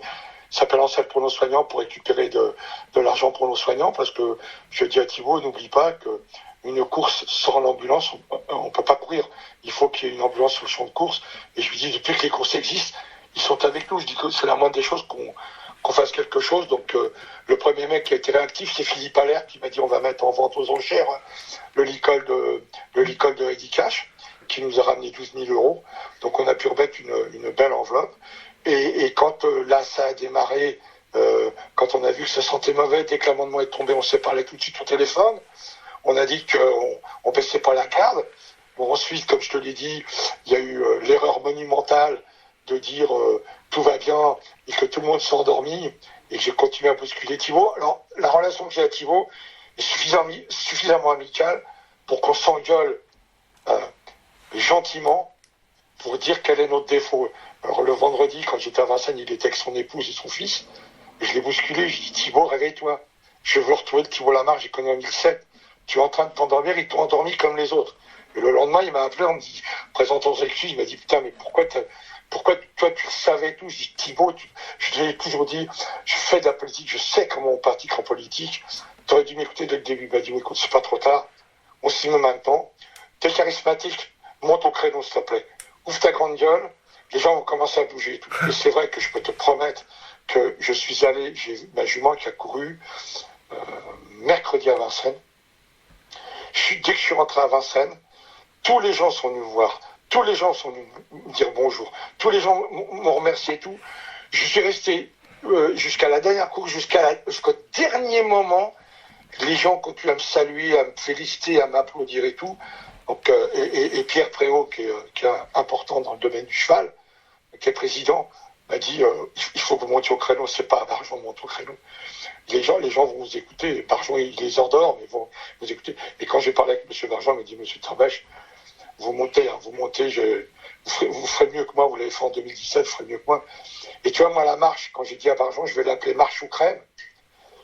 qui s'appelle Ensemble pour nos soignants pour récupérer de l'argent pour nos soignants, parce que je dis à Thibault, n'oublie pas que une course sans l'ambulance, on peut pas courir. Il faut qu'il y ait une ambulance sur le champ de course. Et je lui dis, depuis que les courses existent, ils sont avec nous. Je dis que c'est la moindre des choses qu'on fasse quelque chose. Donc, le premier mec qui a été réactif, c'est Philippe Allaire, qui m'a dit, on va mettre en vente aux enchères le licol de Eddie Cash, qui nous a ramené 12 000 euros. Donc, on a pu remettre une belle enveloppe. Et quand là, ça a démarré, quand on a vu que ça sentait mauvais, dès que l'amendement est tombé, on s'est parlé tout de suite au téléphone. On a dit qu'on baissait pas la garde. Bon, ensuite, comme je te l'ai dit, il y a eu l'erreur monumentale de dire tout va bien et que tout le monde s'est endormi et que j'ai continué à bousculer Thibault. Alors, la relation que j'ai à Thibault est suffisamment amicale pour qu'on s'engueule gentiment pour dire quel est notre défaut. Alors, le vendredi, quand j'étais à Vincennes, il était avec son épouse et son fils. Et je l'ai bousculé, je dis, Thibault, réveille-toi. Je veux retrouver le Thibault Lamarre, j'ai connu en 2007. Tu es en train de t'endormir, ils t'ont endormi comme les autres. Et le lendemain, il m'a appelé en me dit, présentant ses excuses, il m'a dit, putain, mais pourquoi toi, tu savais tout? Je dis, Thibault, je te l'ai toujours dit, je fais de la politique, je sais comment on pratique en politique. Tu aurais dû m'écouter dès le début. Il m'a dit, écoute, c'est pas trop tard. On s'y met maintenant. T'es charismatique, monte au créneau, s'il te plaît. Ouvre ta grande gueule. les gens ont commencé à bouger et tout. Et c'est vrai que je peux te promettre que je suis allé, j'ai ma jument qui a couru mercredi à Vincennes. Dès que je suis rentré à Vincennes, tous les gens sont venus me voir, tous les gens sont venus me dire bonjour, tous les gens m'ont remercié et tout. Je suis resté jusqu'à la dernière course, jusqu'au dernier moment. Les gens continuent à me saluer, à me féliciter, à m'applaudir et tout. Donc, et Pierre Préau, qui est important dans le domaine du cheval, qui est président, m'a dit il faut que vous montiez au créneau, c'est pas à Barjon de monter au créneau. Les gens vont vous écouter. Barjon, il les endort, mais ils vont vous écouter. Et quand j'ai parlé avec M. Barjon, il m'a dit Monsieur Trabèche, vous montez, vous ferez mieux que moi, vous l'avez fait en 2017, vous ferez mieux que moi. Et tu vois, moi, la marche, quand j'ai dit à Barjon, je vais l'appeler marche ou crème,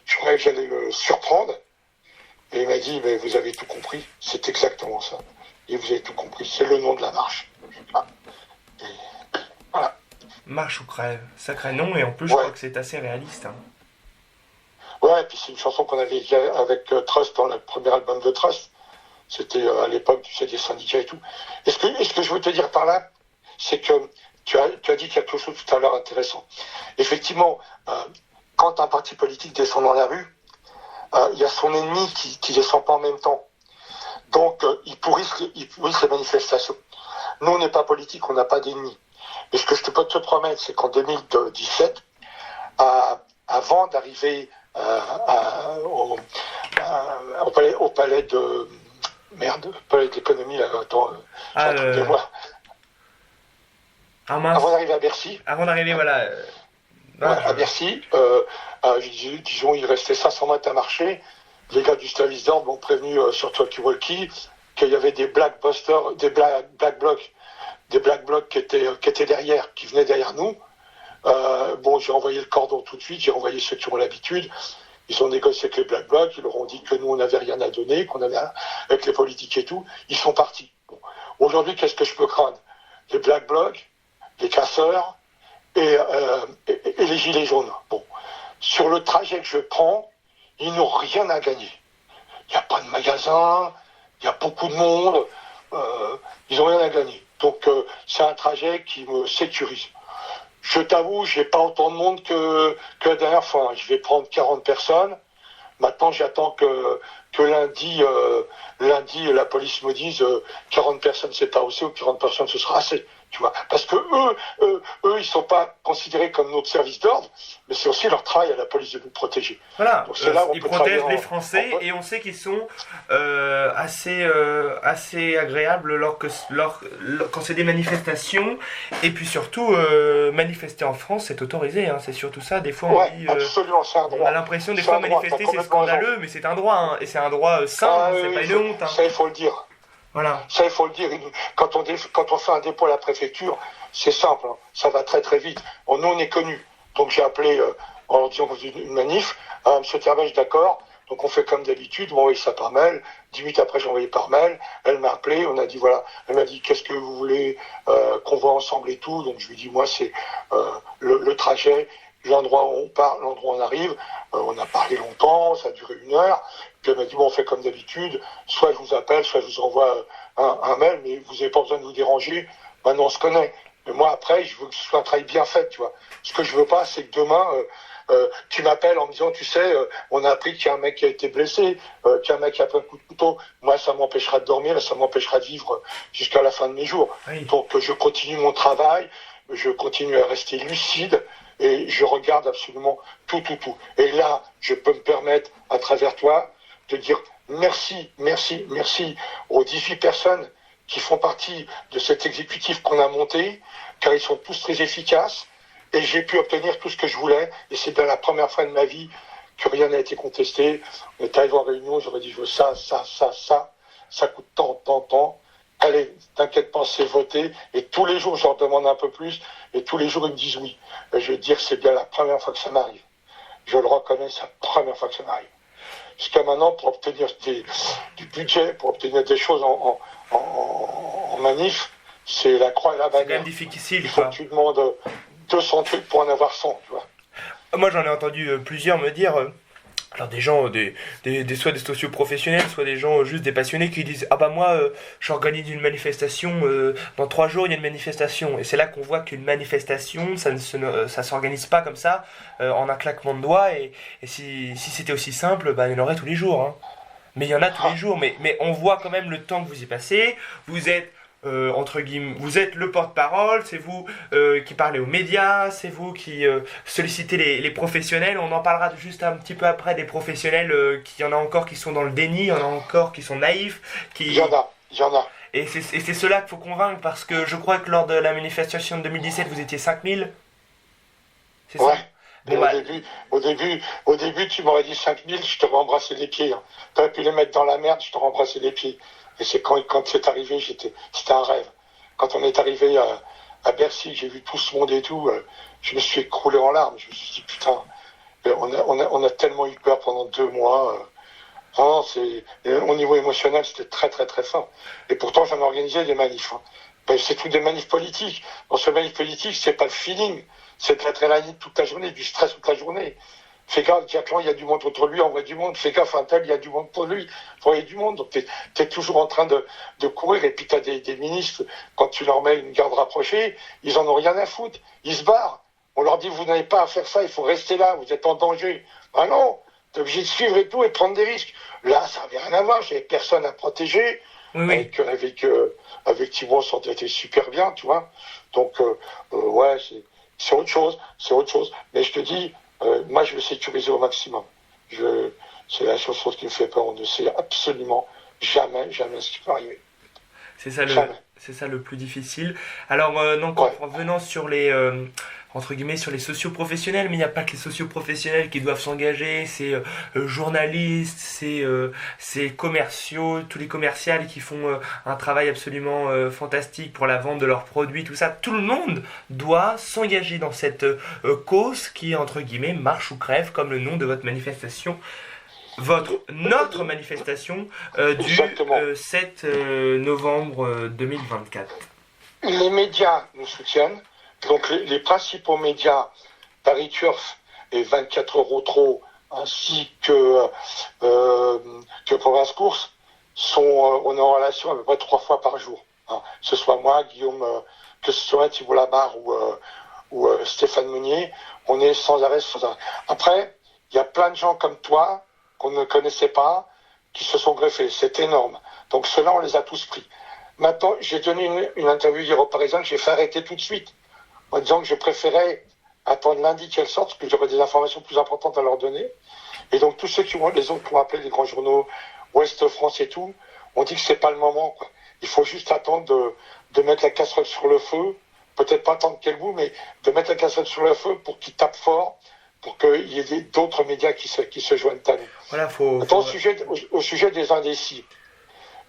je croyais que j'allais le surprendre. Et il m'a dit, mais vous avez tout compris, c'est exactement ça. Et vous avez tout compris, c'est le nom de la marche. Et voilà. Marche ou crève, sacré nom, et en plus, je crois que c'est assez réaliste. Hein. Ouais, et puis c'est une chanson qu'on avait écrite avec Trust dans le premier album de Trust. C'était à l'époque, tu sais, des syndicats et tout. Et ce que je veux te dire par là, c'est que tu as dit quelque chose tout à l'heure intéressant. Effectivement, quand un parti politique descend dans la rue, il y a son ennemi qui descend pas en même temps. Donc, il pourrisse les manifestations. Nous, on n'est pas politique, on n'a pas d'ennemis. Mais ce que je peux te promettre, c'est qu'en 2017, avant d'arriver au palais de... Merde, palais de l'économie, là, attends, moi. Avant d'arriver à Bercy. Avant d'arriver, voilà. À Bercy, disons, il restait 500 mètres à marcher. Les gars du service d'ordre m'ont prévenu sur Talkie-Walkie qu'il y avait des black blocs qui étaient derrière, qui venaient derrière nous. J'ai envoyé le cordon tout de suite, j'ai envoyé ceux qui ont l'habitude. Ils ont négocié avec les black blocs, ils leur ont dit que nous, on n'avait rien à donner, qu'on avait avec les politiques et tout. Ils sont partis. Bon. Aujourd'hui, qu'est-ce que je peux craindre? Les black blocs, les casseurs et les gilets jaunes. Bon. Sur le trajet que je prends, ils n'ont rien à gagner. Il n'y a pas de magasin, il y a beaucoup de monde, ils n'ont rien à gagner. Donc, c'est un trajet qui me sécurise. Je t'avoue, je n'ai pas autant de monde que la dernière fois. Je vais prendre 40 personnes. Maintenant, j'attends que lundi, la police me dise 40 personnes, c'est pas assez, ou 40 personnes, ce sera assez. Tu vois, parce que eux, ils sont pas considérés comme notre service d'ordre, mais c'est aussi leur travail à la police de nous protéger. Voilà, donc, ils protègent les Français et on sait qu'ils sont assez agréables quand c'est des manifestations. Et puis surtout, manifester en France, c'est autorisé. Hein, c'est surtout ça. Des fois, on dit, absolument, c'est un droit. On a l'impression des fois manifester, c'est scandaleux, mais c'est un droit, hein, et c'est un droit sain. C'est pas une honte. Hein. Ça, il faut le dire. Voilà. Ça, il faut le dire. Quand on fait un dépôt à la préfecture, c'est simple, hein. Ça va très très vite. Nous, on est connus. Donc j'ai appelé en leur disant une manif. Monsieur Terbèche, d'accord. Donc on fait comme d'habitude, on envoie ça par mail. 10 minutes après, j'ai envoyé par mail. Elle m'a appelé, on a dit voilà. Elle m'a dit qu'est-ce que vous voulez qu'on voit ensemble et tout. Donc je lui ai dit moi c'est le trajet, l'endroit où on part, l'endroit où on arrive. On a parlé longtemps, ça a duré 1 heure. Puis elle m'a dit, bon, on fait comme d'habitude, soit je vous appelle, soit je vous envoie un mail, mais vous n'avez pas besoin de vous déranger, maintenant on se connaît. Mais moi, après, je veux que ce soit un travail bien fait, tu vois. Ce que je veux pas, c'est que demain, tu m'appelles en me disant, tu sais, on a appris qu'il y a un mec qui a été blessé, qu'il y a un mec qui a pris un coup de couteau. Moi, ça m'empêchera de dormir, ça m'empêchera de vivre jusqu'à la fin de mes jours. Oui. Donc, je continue mon travail, je continue à rester lucide, et je regarde absolument tout. Et là, je peux me permettre, à travers toi, de dire merci aux 18 personnes qui font partie de cet exécutif qu'on a monté, car ils sont tous très efficaces, et j'ai pu obtenir tout ce que je voulais, et c'est la première fois de ma vie que rien n'a été contesté. On est arrivé en réunion, j'aurais dit je veux ça coûte tant. Allez, t'inquiète pas, c'est voté, et tous les jours je leur demande un peu plus, et tous les jours ils me disent oui. Et je veux dire, c'est bien la première fois que ça m'arrive. Je le reconnais, c'est la première fois que ça m'arrive. Jusqu'à maintenant, pour obtenir du budget, pour obtenir des choses en manif, c'est la croix et la bannière. C'est quand même difficile. Il faut que tu demandes 200 trucs pour en avoir 100, tu vois. Moi, j'en ai entendu plusieurs me dire Alors des gens, soit des socioprofessionnels, soit des gens juste des passionnés qui disent ah bah moi j'organise une manifestation, dans 3 jours il y a une manifestation. Et c'est là qu'on voit qu'une manifestation ça s'organise pas comme ça en un claquement de doigts et si c'était aussi simple, bah il y en aurait tous les jours. Hein. Mais il y en a tous les jours, mais on voit quand même le temps que vous y passez. Vous êtes, entre guillemets, vous êtes le porte-parole, c'est vous qui parlez aux médias, c'est vous qui sollicitez les professionnels. On en parlera juste un petit peu après des professionnels, qu'il y en a encore qui sont dans le déni, il y en a encore qui sont naïfs. Il y en a. Et c'est ceux-là qu'il faut convaincre, parce que je crois que lors de la manifestation de 2017, vous étiez 5000. C'est ouais. ça. Bon, Au début, tu m'aurais dit 5000, je t'aurais embrassé les pieds. Hein. Tu aurais pu les mettre dans la merde, je t'aurais embrassé les pieds. Et c'est quand c'est arrivé, c'était un rêve. Quand on est arrivé à Bercy, j'ai vu tout ce monde et tout, je me suis écroulé en larmes. Je me suis dit, putain, on a tellement eu peur pendant 2 mois. Vraiment, au niveau émotionnel, c'était très, très, très fort. Et pourtant, j'en ai organisé des manifs. Hein. Ben, c'est tout des manifs politiques. Dans ce manif politique, c'est pas le feeling. C'est de l'adrénaline toute la journée, du stress toute la journée. Fais gaffe, Diaclan, il y a du monde contre lui, envoie du monde. Fais gaffe, un tel, il y a du monde pour lui, envoie du monde. Donc, t'es toujours en train de courir. Et puis, t'as des ministres, quand tu leur mets une garde rapprochée, ils en ont rien à foutre. Ils se barrent. On leur dit, vous n'avez pas à faire ça, il faut rester là, vous êtes en danger. Ah non, t'es obligé de suivre et tout et prendre des risques. Là, ça n'avait rien à voir, j'avais personne à protéger. oui. Avec Thibaut, on s'entendait super bien, tu vois. Donc, ouais, c'est autre chose. Mais je te dis, moi, je veux sécuriser au maximum. C'est la seule chose qui me fait peur. On ne sait absolument jamais ce qui peut arriver. C'est ça le plus difficile. Alors, donc, en revenant sur les, entre guillemets, sur les socioprofessionnels, mais il n'y a pas que les socioprofessionnels qui doivent s'engager, c'est journalistes, c'est commerciaux, tous les commerciales qui font un travail absolument fantastique pour la vente de leurs produits, tout ça. Tout le monde doit s'engager dans cette cause qui, entre guillemets, marche ou crève, comme le nom de votre manifestation. Notre manifestation du 7 novembre 2024. Les médias nous soutiennent. Donc les principaux médias, Paris Turf et 24 Euros Trop, ainsi que Province Course, on est en relation à peu près 3 fois par jour. Hein. Que ce soit moi, Guillaume, que ce soit Thibault Labarre ou Stéphane Meunier, on est sans arrêt. Après, il y a plein de gens comme toi qu'on ne connaissait pas, qui se sont greffés. C'est énorme. Donc ceux-là, on les a tous pris. Maintenant, j'ai donné une interview hier au Parisien que j'ai fait arrêter tout de suite, en disant que je préférais attendre lundi qu'elle sorte, parce que j'aurais des informations plus importantes à leur donner. Et donc tous ceux les autres qui ont appelé les grands journaux, Ouest France et tout, ont dit que c'est pas le moment, quoi. Il faut juste attendre de mettre la casserole sur le feu, peut-être pas attendre qu'elle bout, mais de mettre la casserole sur le feu pour qu'ils tapent fort, pour qu'il y ait d'autres médias qui se joignent à nous. Voilà, au sujet des indécis,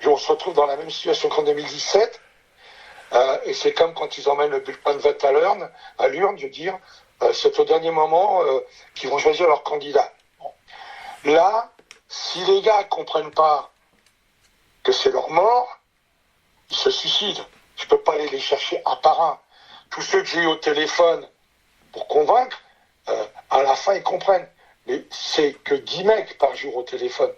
on se retrouve dans la même situation qu'en 2017, et c'est comme quand ils emmènent le bulletin de vote à l'urne, je veux dire, c'est au dernier moment qu'ils vont choisir leur candidat. Bon. Là, si les gars ne comprennent pas que c'est leur mort, ils se suicident. Je ne peux pas aller les chercher un par un. Tous ceux que j'ai eu au téléphone pour convaincre, à la fin, ils comprennent. Mais c'est que 10 mecs par jour au téléphone.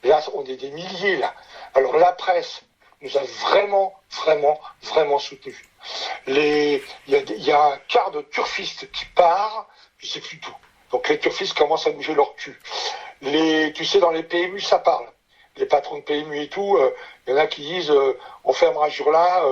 Là, on est des milliers, là. Alors, la presse nous a vraiment soutenus. Il y a un quart de turfistes qui part, je sais plus tout. Donc, les turfistes commencent à bouger leur cul. Tu sais, dans les PMU, ça parle. Les patrons de PMU et tout, il y en a qui disent on fermera ce jour-là,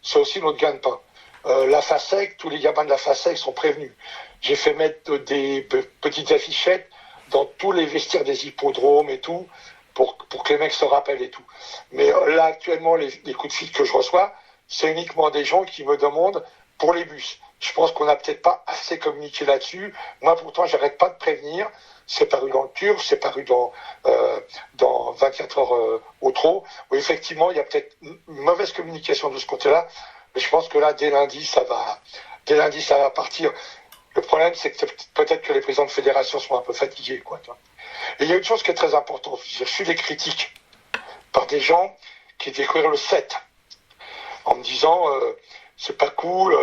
c'est aussi notre gagne-pain. La FASEC, tous les gamins de la FASEC sont prévenus. J'ai fait mettre des petites affichettes dans tous les vestiaires des hippodromes et tout, pour que les mecs se rappellent et tout. Mais là, actuellement, les coups de fil que je reçois, c'est uniquement des gens qui me demandent pour les bus. Je pense qu'on n'a peut-être pas assez communiqué là-dessus. Moi, pourtant, j'arrête pas de prévenir. C'est paru dans le Turf, c'est paru dans 24 heures au trop, où effectivement, il y a peut-être une mauvaise communication de ce côté-là. Mais je pense que là, dès lundi, ça va partir. Le problème, c'est que peut-être que les présidents de fédération sont un peu fatigués, quoi. Et il y a une chose qui est très importante. J'ai reçu des critiques par des gens qui découvrirent le 7, en me disant c'est pas cool,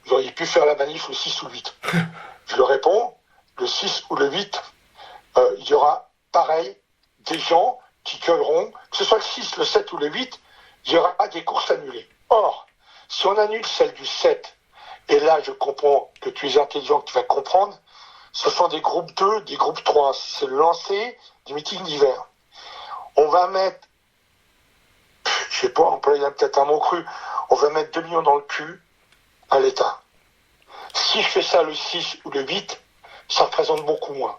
vous auriez pu faire la manif le 6 ou le 8. Je leur réponds, le 6 ou le 8, il y aura pareil des gens qui gueuleront, que ce soit le 6, le 7 ou le 8, il y aura des courses annulées. Or, si on annule celle du 7, et là je comprends que tu es intelligent, que tu vas comprendre, ce sont des groupes 2, des groupes 3, c'est le lancer du meeting d'hiver. On va mettre, je sais pas, employer peut-être un mot cru, on va mettre 2 millions dans le cul à l'État. Si je fais ça le 6 ou le 8, ça représente beaucoup moins.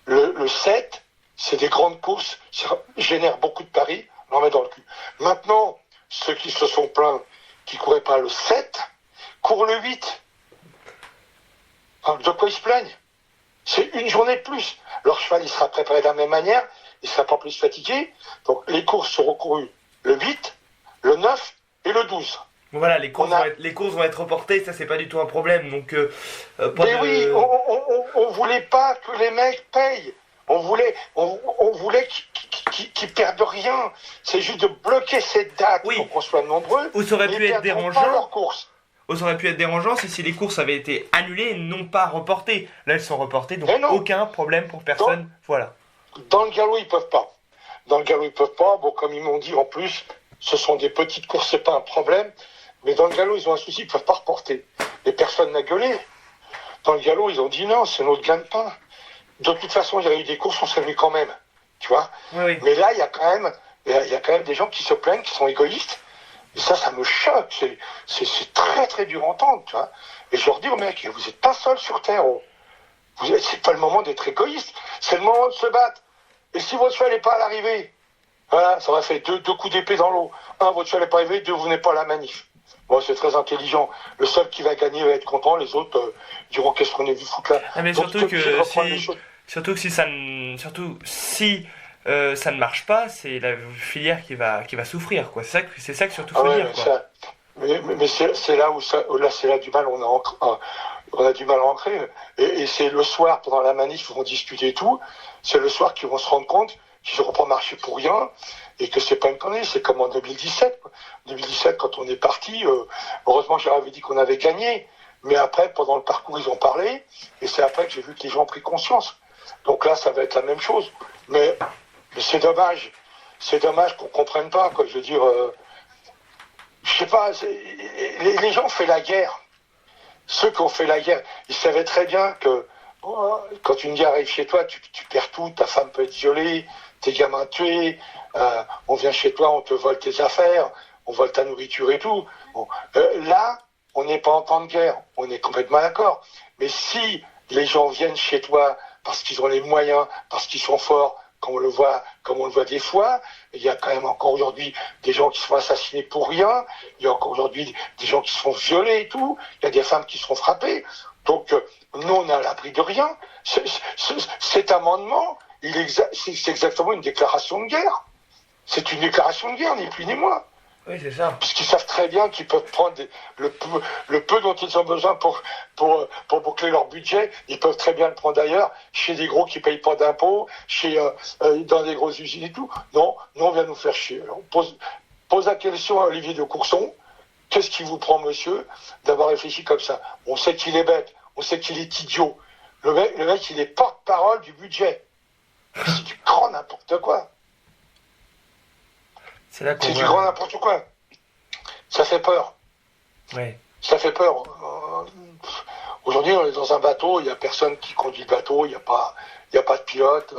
Le 7, c'est des grandes courses, ça génère beaucoup de paris, on en met dans le cul. Maintenant, ceux qui se sont plaints, qui couraient pas le 7, courent le 8. Alors, de quoi ils se plaignent? C'est une journée de plus. Leur cheval, il sera préparé de la même manière, il ne sera pas plus fatigué. Donc, les courses seront courues le 8, le 9 et le 12. Voilà, les courses vont être reportées, ça c'est pas du tout un problème. Donc, mais oui, on voulait pas que les mecs payent. On voulait qu'ils perdent rien. C'est juste de bloquer cette date pour qu'on soit nombreux. Ou ça aurait pu être dérangeant. Ça aurait pu être dérangeant si les courses avaient été annulées et non pas reportées. Là, elles sont reportées, donc aucun problème pour personne. Voilà. Dans le galop, ils peuvent pas. Bon, comme ils m'ont dit en plus, ce sont des petites courses, c'est pas un problème. Mais dans le galop, ils ont un souci, ils peuvent pas reporter. Et personne n'a gueulé. Dans le galop, ils ont dit non, c'est notre gagne-pain. De toute façon, il y a eu des courses, on s'est mis quand même. Tu vois. Oui. Mais là, il y a quand même des gens qui se plaignent, qui sont égoïstes. Et ça me choque. C'est très, très dur à entendre, tu vois. Et je leur dis aux mecs, vous n'êtes pas seuls sur Terre. C'est pas le moment d'être égoïste. C'est le moment de se battre. Et si votre cheval n'est pas à l'arrivée, voilà, ça aurait fait deux coups d'épée dans l'eau. Un, votre cheval n'est pas arrivé, 2, vous n'êtes pas à la manif. Bon, c'est très intelligent. Le seul qui va gagner va être content, les autres diront qu'est-ce qu'on est vu foutre là. Ah, mais donc, surtout si ça ne marche pas, c'est la filière qui va souffrir, quoi. C'est ça que surtout faut dire, quoi. Mais c'est là où c'est là du mal, on a du mal à ancrer. Et c'est le soir, pendant la manif, ils vont discuter et tout. C'est le soir qu'ils vont se rendre compte qu'ils n'auront pas marché pour rien et que c'est pas une connerie. C'est comme en 2017. 2017, quand on est parti, heureusement, je leur avais dit qu'on avait gagné. Mais après, pendant le parcours, ils ont parlé. Et c'est après que j'ai vu que les gens ont pris conscience. Donc là, ça va être la même chose. Mais c'est dommage. C'est dommage qu'on comprenne pas, quoi. Je veux dire, je sais pas, les gens ont fait la guerre. Ceux qui ont fait la guerre, ils savaient très bien que quand une guerre arrive chez toi, tu perds tout, ta femme peut être violée, tes gamins tués, on vient chez toi, on te vole tes affaires, on vole ta nourriture et tout. Bon, là, on n'est pas en temps de guerre, on est complètement d'accord. Mais si les gens viennent chez toi parce qu'ils ont les moyens, parce qu'ils sont forts, comme on le voit des fois, il y a quand même encore aujourd'hui des gens qui sont assassinés pour rien, il y a encore aujourd'hui des gens qui se font violer et tout, il y a des femmes qui se font frapper. Donc, nous, on est à l'abri de rien. Cet amendement, c'est exactement une déclaration de guerre. C'est une déclaration de guerre, ni plus ni moins. Oui, c'est ça. Puisqu'ils savent très bien qu'ils peuvent prendre le peu dont ils ont besoin pour boucler leur budget, ils peuvent très bien le prendre ailleurs, chez des gros qui payent pas d'impôts, dans des grosses usines et tout. Non, nous on vient nous faire chier. Alors, pose la question à Olivier de Courson, qu'est-ce qui vous prend, monsieur, d'avoir réfléchi comme ça? On sait qu'il est bête, on sait qu'il est idiot. Le mec, il est porte-parole du budget. C'est du grand n'importe quoi. C'est du grand n'importe quoi. Ça fait peur. Ouais. Ça fait peur. Aujourd'hui, on est dans un bateau, il n'y a personne qui conduit le bateau, il n'y a pas de pilote.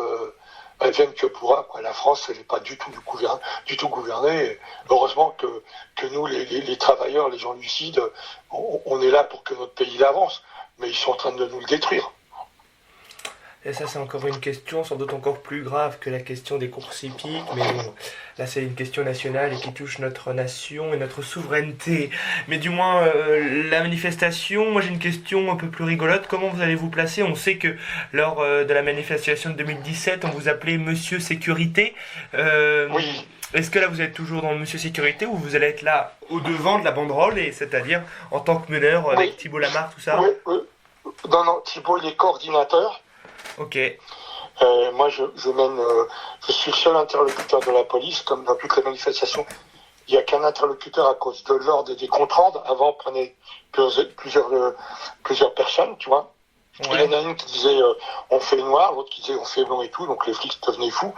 Elle vienne que pourra, quoi. La France, elle n'est pas du tout gouvernée. Et heureusement que nous, les travailleurs, les gens lucides, on est là pour que notre pays avance. Mais ils sont en train de nous le détruire. Et ça, c'est encore une question sans doute encore plus grave que la question des courses hippiques, mais bon, là c'est une question nationale et qui touche notre nation et notre souveraineté. Mais du moins, la manifestation, moi j'ai une question un peu plus rigolote. Comment vous allez vous placer? On sait que lors de la manifestation de 2017, on vous appelait Monsieur Sécurité. Oui. Est-ce que là vous êtes toujours dans Monsieur Sécurité ou vous allez être là au devant de la banderole, et c'est-à-dire en tant que meneur avec Thibault Lamarre, tout ça? Oui. Non, Thibault il est coordinateur. Ok. Moi, je suis le seul interlocuteur de la police, comme dans toutes les manifestations. Il n'y a qu'un interlocuteur à cause de l'ordre et des comptes rendus. Avant, on prenait plusieurs personnes, tu vois. Il y en a une qui disait on fait noir, l'autre qui disait on fait blanc et tout, donc les flics devenaient fous.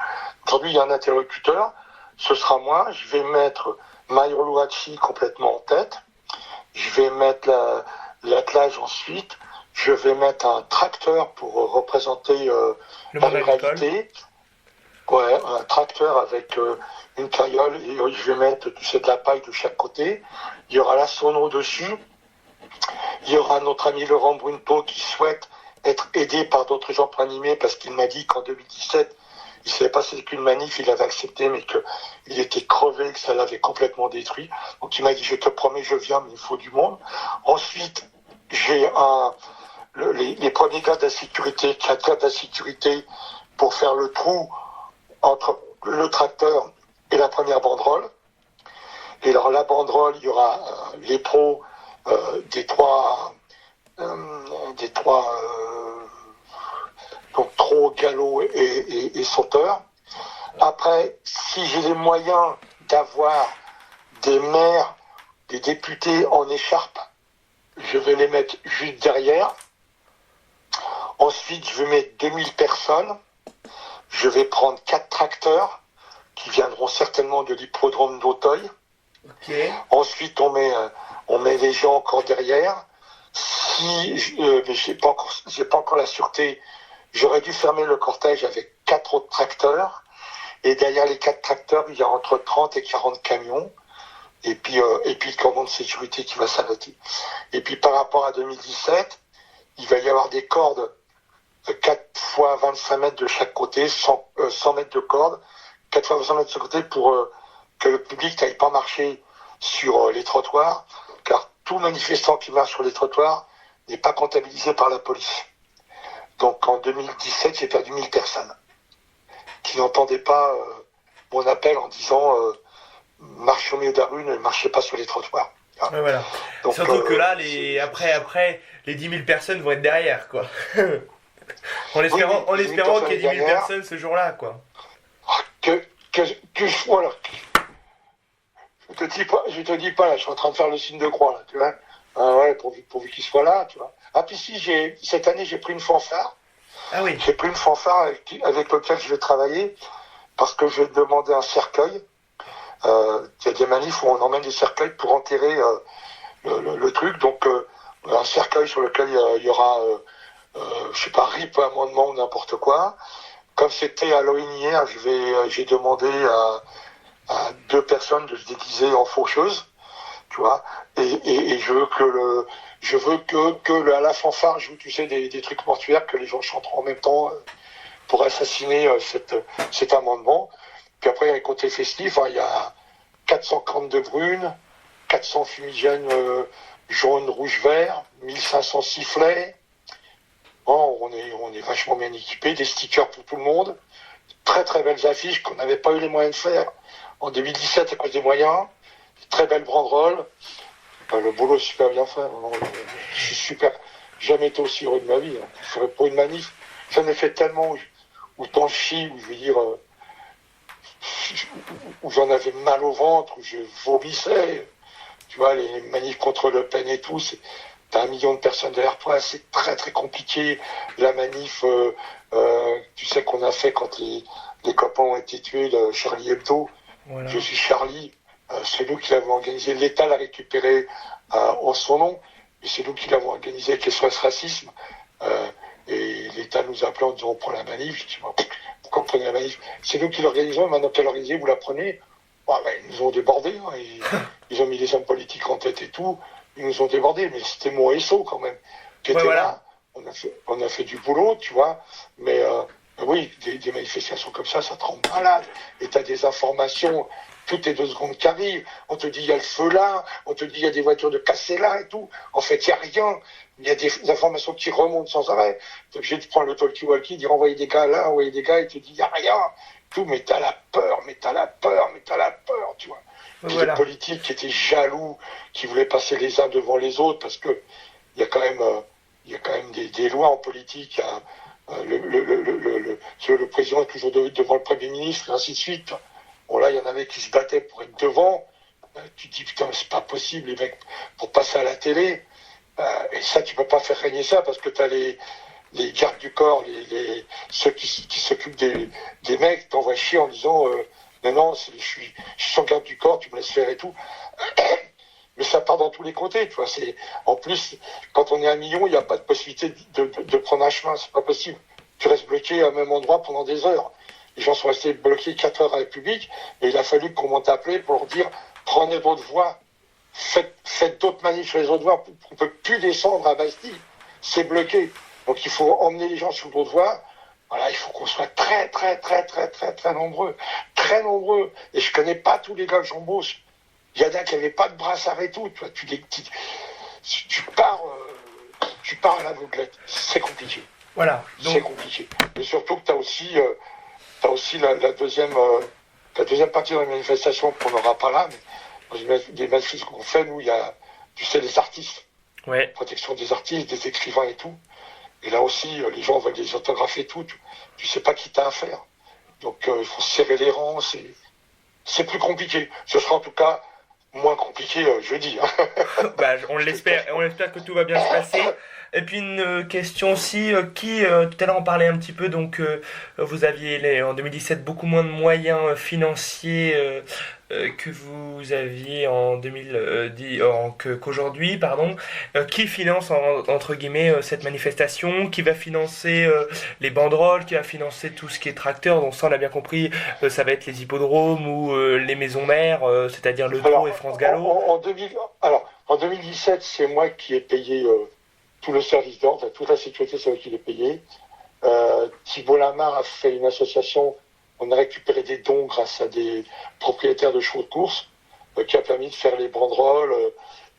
Aujourd'hui, il y a un interlocuteur, ce sera moi, je vais mettre Mairo Luachi complètement en tête, je vais mettre l'attelage ensuite, je vais mettre un tracteur pour représenter la ruralité. Ouais, un tracteur avec une carriole et je vais mettre de la paille de chaque côté. Il y aura la sono dessus. Il y aura notre ami Laurent Brunto qui souhaite être aidé par d'autres gens pour animer parce qu'il m'a dit qu'en 2017, il ne savait pas c'est qu'une manif, il avait accepté mais qu'il était crevé, que ça l'avait complètement détruit. Donc il m'a dit je te promets je viens mais il faut du monde. Ensuite, j'ai les premiers gars de la sécurité, 4 gars de la sécurité pour faire le trou entre le tracteur et la première banderole. Et alors la banderole, il y aura les pros des trois donc trot, galop et sauteur. Après, si j'ai les moyens d'avoir des maires, des députés en écharpe, je vais les mettre juste derrière. Ensuite, je vais mettre 2000 personnes. Je vais prendre 4 tracteurs qui viendront certainement de l'hippodrome d'Auteuil. Okay. Ensuite, on met les gens encore derrière. Mais j'ai pas encore la sûreté. J'aurais dû fermer le cortège avec 4 autres tracteurs. Et derrière les 4 tracteurs, il y a entre 30 et 40 camions. Et puis le cordon de sécurité qui va s'arrêter. Et puis par rapport à 2017, il va y avoir des cordes 4 fois 25 mètres de chaque côté, 100 mètres de corde, 4 fois 25 mètres de chaque côté pour que le public n'aille pas marcher sur les trottoirs, car tout manifestant qui marche sur les trottoirs n'est pas comptabilisé par la police. Donc en 2017, j'ai perdu 1000 personnes qui n'entendaient pas mon appel en disant marchez au milieu de la rue, ne marchez pas sur les trottoirs. Ouais, voilà. Donc, surtout que là, après, les 10 000 personnes vont être derrière, quoi. en espérant qu'il y ait 10 000 personnes ce jour-là, quoi. Voilà. Je te dis pas, là, je suis en train de faire le signe de croix, là, tu vois. Ouais, pourvu qu'il soit là, tu vois. Ah, puis si, cette année, j'ai pris une fanfare. Ah oui. J'ai pris une fanfare avec laquelle je vais travailler parce que je vais demander un cercueil. Il y a des manifs où on emmène des cercueils pour enterrer le truc. Donc, un cercueil sur lequel il y aura, je sais pas, RIP, amendement ou n'importe quoi. Comme c'était Halloween hier, j'ai demandé à 2 personnes de se déguiser en faucheuse, tu vois. Et je veux que à la fanfare joue, tu sais, des trucs mortuaires, que les gens chanteront en même temps pour assassiner cet amendement. Puis après, avec côté festif, il y a 400 cornes de brunes, 400 fumigènes jaunes, rouges, verts, 1500 sifflets. Oh, on est vachement bien équipés, des stickers pour tout le monde. Très très belles affiches qu'on n'avait pas eu les moyens de faire en 2017 à cause des moyens. Très belles banderoles. Le boulot est super bien fait. Je suis super. Jamais été aussi heureux de ma vie. Pour une manif, j'en ai fait tellement où t'en chies, où je veux dire, où j'en avais mal au ventre, où je vomissais. Tu vois, les manifs contre Le Pen et tout, t'as 1 million de personnes derrière toi, c'est très très compliqué. La manif, tu sais qu'on a fait quand les copains ont été tués, Charlie Hebdo. Voilà. Je suis Charlie. C'est nous qui l'avons organisé. L'État l'a récupéré en son nom, mais c'est nous qui l'avons organisé avec SOS Racisme. Et l'État nous a appelés en disant on prend la manif. Je dis pourquoi vous prenez la manif? C'est nous qui l'organisons, maintenant qu'elle l'organisez, vous la prenez. Ils nous ont débordés, hein. Ils ont mis les hommes politiques en tête et tout. Ils nous ont débordés, mais c'était mon SO quand même qui était là. On a fait du boulot, tu vois. Mais oui, des manifestations comme ça te rend malade. Et tu as des informations toutes les 2 secondes qui arrivent. On te dit il y a le feu là, on te dit il y a des voitures de cassées là et tout. En fait, il n'y a rien. Il y a des informations qui remontent sans arrêt. Tu es obligé de prendre le talkie-walkie, dire envoyer des gars là, envoyer des gars, et te dit il n'y a rien. Tout, mais t'as la peur, tu vois. Puis les politiques qui étaient jaloux, qui voulaient passer les uns devant les autres, parce que il y a quand même des lois en politique. Le président est toujours devant le Premier ministre, et ainsi de suite. Bon, là, il y en avait qui se battaient pour être devant. Tu te dis, putain, c'est pas possible, les mecs, pour passer à la télé. Et ça, tu peux pas faire régner ça, parce que t'as les gardes du corps, ceux qui s'occupent des mecs, t'envoient chier en disant non, je suis son garde du corps, tu me laisses faire et tout. Mais ça part dans tous les côtés, tu vois. En plus, quand on est 1 million, il n'y a pas de possibilité de prendre un chemin, c'est pas possible. Tu restes bloqué au même endroit pendant des heures. Les gens sont restés bloqués 4 heures à la République, et il a fallu qu'on m'en appelé pour leur dire prenez d'autres voies, faites d'autres manifs sur les autres voies, on ne peut plus descendre à Bastille, c'est bloqué. Donc il faut emmener les gens sur d'autres voies. Voilà, il faut qu'on soit très, très, très, très, très, très nombreux. Très nombreux. Et je connais pas tous les gars que j'embauche. Il y en a qui n'avaient pas de brassard et tout. Tu pars à l'aveuglette. C'est compliqué. Voilà. Donc... C'est compliqué. Mais surtout que tu as aussi la deuxième partie de la manifestation qu'on n'aura pas là. Mais des manifestations qu'on fait, nous, il y a, tu sais, les artistes. Ouais. Protection des artistes, des écrivains et tout. Et là aussi, les gens veulent des autographes et tout. Tu sais pas qui t'as à faire. Donc, il faut serrer les rangs. C'est plus compliqué. Ce sera en tout cas moins compliqué jeudi. Hein. On l'espère que tout va bien se passer. Et puis une question aussi, tout à l'heure on parlait un petit peu, donc vous aviez en 2017 beaucoup moins de moyens financiers que vous aviez en 2010 qu'aujourd'hui, pardon. Qui finance entre guillemets cette manifestation? Qui va financer les banderoles? Qui va financer tout ce qui est tracteur? Donc ça on a bien compris, ça va être les hippodromes ou les maisons mères, c'est-à-dire le Trot et France Gallo. En 2017, c'est moi qui ai payé tout le service d'ordre, toute la sécurité, c'est moi qui l'ai payé. Thibault Lamarre a fait une association, on a récupéré des dons grâce à des propriétaires de chevaux de course, qui a permis de faire les banderoles,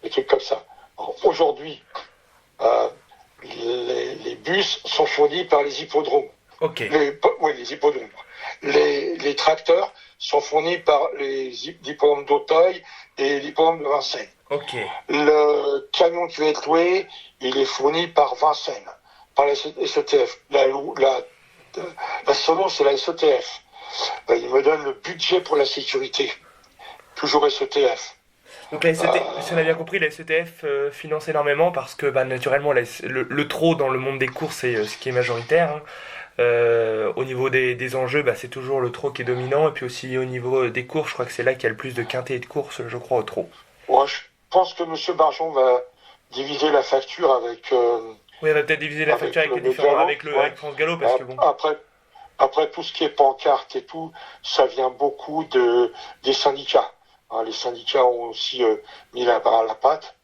des trucs comme ça. Alors, aujourd'hui, les bus sont fournis par les hippodromes. Okay. Les hippodromes. Les tracteurs sont fournis par les hippodromes d'Auteuil et l'hippodrome de Vincennes. Okay. Le camion qui va être loué, il est fourni par Vincennes, par la SETF. La Sono, c'est la SETF. Il me donne le budget pour la sécurité. Toujours SETF. Donc la SETF, si on a bien compris, la SETF finance énormément parce que naturellement le trot dans le monde des courses c'est ce qui est majoritaire. Hein. Au niveau des enjeux, c'est toujours le trot qui est dominant, et puis aussi au niveau des courses, je crois que c'est là qu'il y a le plus de quintés et de courses, je crois, au trot. Ouais, je pense que M. Barjon va diviser la facture avec... Oui, il va peut-être diviser la facture avec les différents, avec France Gallo, parce que bon... Après, tout ce qui est pancarte et tout, ça vient beaucoup des syndicats. Hein, les syndicats ont aussi mis la barre à la patte.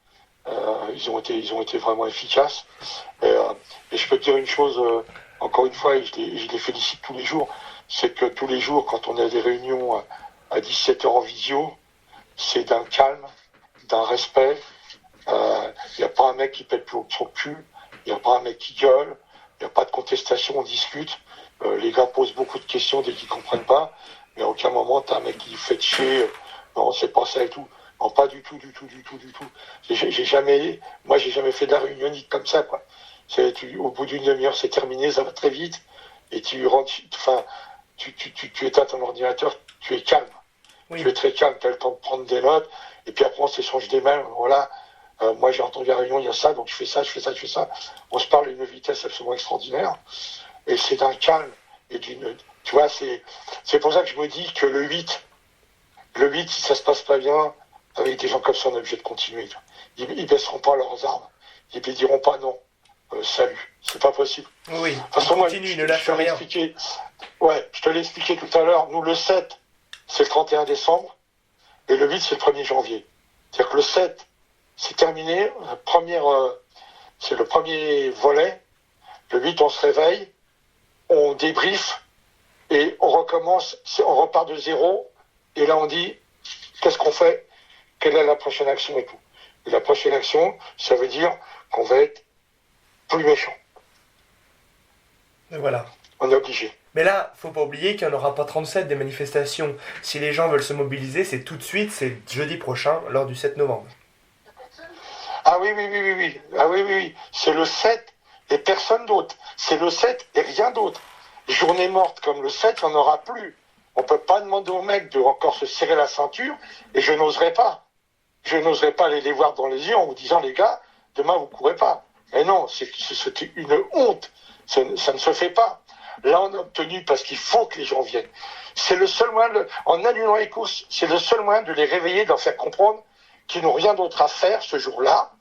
Ils ont été vraiment efficaces. Et je peux te dire une chose, encore une fois, et je les félicite tous les jours, c'est que tous les jours, quand on a des réunions à 17h en visio, c'est d'un calme, d'un respect. Il n'y a pas un mec qui pète plus haut que son cul, il n'y a pas un mec qui gueule, il n'y a pas de contestation, on discute. Les gars posent beaucoup de questions dès qu'ils ne comprennent pas, mais à aucun moment tu as un mec qui fait chier, non, c'est pas ça et tout. Non, pas du tout. J'ai jamais fait de la réunionnite comme ça, quoi. Au bout d'une demi-heure, c'est terminé, ça va très vite, et tu éteins ton ordinateur, tu es calme. Oui. Tu es très calme, tu as le temps de prendre des notes, et puis après on s'échange des mails, voilà. Moi j'ai entendu la réunion, il y a ça, donc je fais ça. On se parle à une vitesse absolument extraordinaire, et c'est d'un calme, et d'une... Tu vois, c'est pour ça que je me dis que le 8, si ça se passe pas bien, avec des gens comme ça, on est obligé de continuer. Ils baisseront pas leurs armes, ils ne diront pas non. Salut, c'est pas possible. Oui, de toute façon, continue, ne lâche rien. Je te l'ai expliqué tout à l'heure, nous le 7, c'est le 31 décembre, et le 8, c'est le 1er janvier. C'est-à-dire que le 7, c'est terminé, c'est le premier volet, le 8, on se réveille, on débriefe, et on recommence, on repart de zéro, et là on dit, qu'est-ce qu'on fait? Quelle est la prochaine action et tout? Et la prochaine action, ça veut dire qu'on va être plus méchant. Et voilà. On est obligé. Mais là, faut pas oublier qu'il n'y en aura pas 37 des manifestations. Si les gens veulent se mobiliser, c'est tout de suite, c'est jeudi prochain, lors du 7 novembre. Ah oui. Ah oui. C'est le 7 et personne d'autre. C'est le 7 et rien d'autre. Journée morte comme le 7, il n'y en aura plus. On ne peut pas demander aux mecs de encore se serrer la ceinture, et je n'oserais pas. Je n'oserais pas aller les voir dans les yeux en vous disant, les gars, demain vous courez pas. Mais non, c'était une honte. Ça ne se fait pas. Là, on a obtenu parce qu'il faut que les gens viennent. C'est le seul moyen, en annulant les courses, c'est le seul moyen de les réveiller, de leur faire comprendre qu'ils n'ont rien d'autre à faire ce jour-là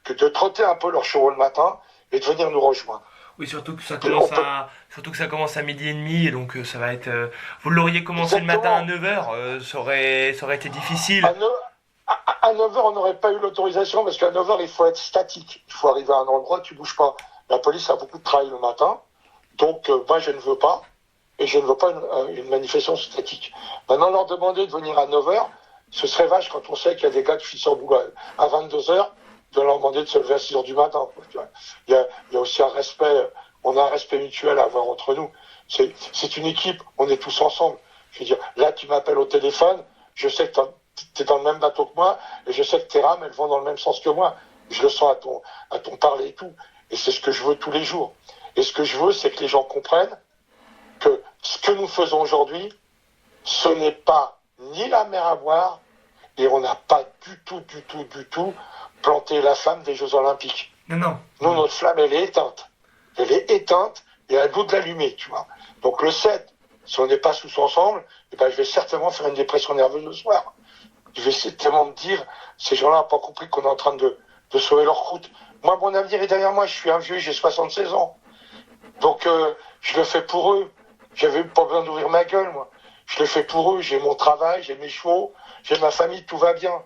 que de trotter un peu leur chevaux le matin et de venir nous rejoindre. Oui, surtout que ça commence à midi et demi, et donc ça va être. Vous l'auriez commencé le matin à 9h, ça aurait été difficile. À 9h, on n'aurait pas eu l'autorisation parce qu'à 9h, il faut être statique. Il faut arriver à un endroit, tu bouges pas. La police a beaucoup de travail le matin, donc moi je ne veux pas, et je ne veux pas une manifestation statique. Maintenant, leur demander de venir à 9h, ce serait vache quand on sait qu'il y a des gars qui finissent au boulot à 22h, de leur demander de se lever à 6h du matin. Il y a aussi un respect, on a un respect mutuel à avoir entre nous. C'est une équipe, on est tous ensemble. Je veux dire, là tu m'appelles au téléphone, je sais que tu es dans le même bateau que moi, et je sais que tes rames, elles vont dans le même sens que moi. Je le sens à ton parler et tout. Et c'est ce que je veux tous les jours. Et ce que je veux, c'est que les gens comprennent que ce que nous faisons aujourd'hui, ce n'est pas ni la mer à boire, et on n'a pas du tout planté la flamme des Jeux Olympiques. Non. Nous, notre flamme, elle est éteinte. Elle est éteinte et à nous de l'allumer, tu vois. Donc le 7, si on n'est pas tous ensemble, eh ben, je vais certainement faire une dépression nerveuse le soir. Je vais certainement me dire, ces gens-là n'ont pas compris qu'on est en train de sauver leur route. Moi, mon avenir est derrière moi, je suis un vieux, j'ai 76 ans. Donc, je le fais pour eux. J'avais pas besoin d'ouvrir ma gueule, moi. Je le fais pour eux, j'ai mon travail, j'ai mes chevaux, j'ai ma famille, tout va bien.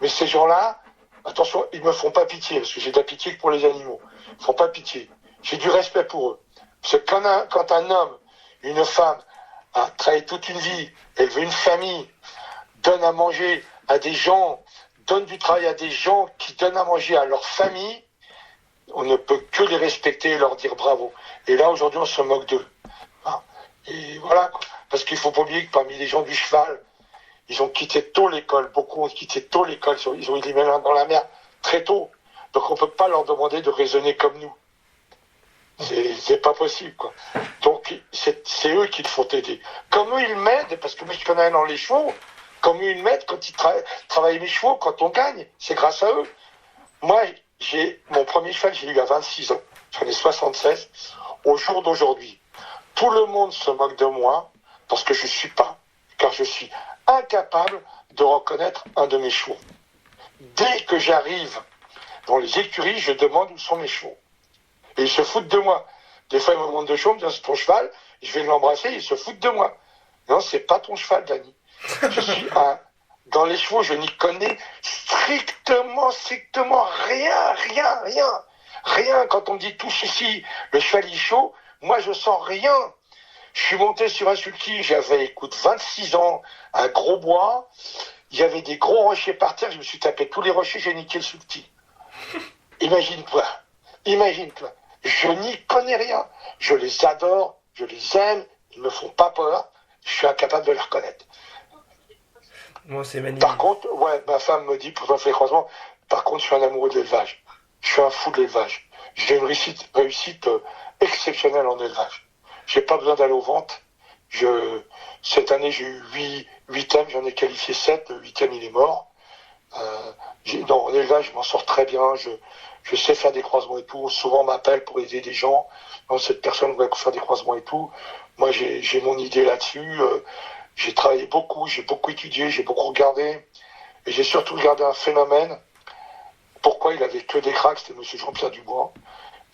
Mais ces gens-là, attention, ils me font pas pitié, parce que j'ai de la pitié que pour les animaux. Ils me font pas pitié. J'ai du respect pour eux. Parce que quand un homme, une femme, a travaillé toute une vie, élevé une famille, donne à manger à des gens, donne du travail à des gens qui donnent à manger à leur famille, on ne peut que les respecter et leur dire bravo. Et là, aujourd'hui, on se moque d'eux. Et voilà, quoi. Parce qu'il ne faut pas oublier que parmi les gens du cheval, ils ont quitté tôt l'école. Beaucoup ont quitté tôt l'école. Ils ont eu les mains dans la mer très tôt. Donc on ne peut pas leur demander de raisonner comme nous. C'est pas possible, quoi. Donc c'est eux qu'il faut aider. Comme eux, ils m'aident, parce que moi je connais un dans les chevaux. Comme eux, ils m'aident quand ils travaillent mes chevaux, quand on gagne. C'est grâce à eux. Moi, mon premier cheval, j'ai eu à 26 ans. J'en ai 76. Au jour d'aujourd'hui, tout le monde se moque de moi parce que je suis pas. Car je suis incapable de reconnaître un de mes chevaux. Dès que j'arrive dans les écuries, je demande où sont mes chevaux. Et ils se foutent de moi. Des fois, ils me montrent de chevaux, ils me disent c'est ton cheval. Je vais l'embrasser, ils se foutent de moi. Non, c'est pas ton cheval, Dany. Je suis dans les chevaux, je n'y connais strictement rien. Rien. Quand on me dit touche ici, le cheval est chaud, moi je sens rien. Je suis monté sur un sulky, j'avais, 26 ans, un gros bois. Il y avait des gros rochers par terre, je me suis tapé tous les rochers, j'ai niqué le sulky. Imagine-toi. Je n'y connais rien. Je les adore, je les aime, ils me font pas peur. Je suis incapable de les reconnaître. Moi, c'est magnifique. Par contre, ouais, ma femme me dit, pour faire les croisements, par contre, je suis un amoureux de l'élevage. Je suis un fou de l'élevage. J'ai une réussite exceptionnelle en élevage. J'ai pas besoin d'aller aux ventes. Cette année, j'ai eu 8 thèmes, j'en ai qualifié 7, le 8e, il est mort. En élevage, je m'en sors très bien, je sais faire des croisements et tout. Souvent, on m'appelle pour aider des gens. Non, cette personne voudrait faire des croisements et tout. Moi, j'ai mon idée là-dessus. J'ai travaillé beaucoup, j'ai beaucoup étudié, j'ai beaucoup regardé. Et j'ai surtout regardé un phénomène. Pourquoi il avait que des cracks, c'était M. Jean-Pierre Dubois.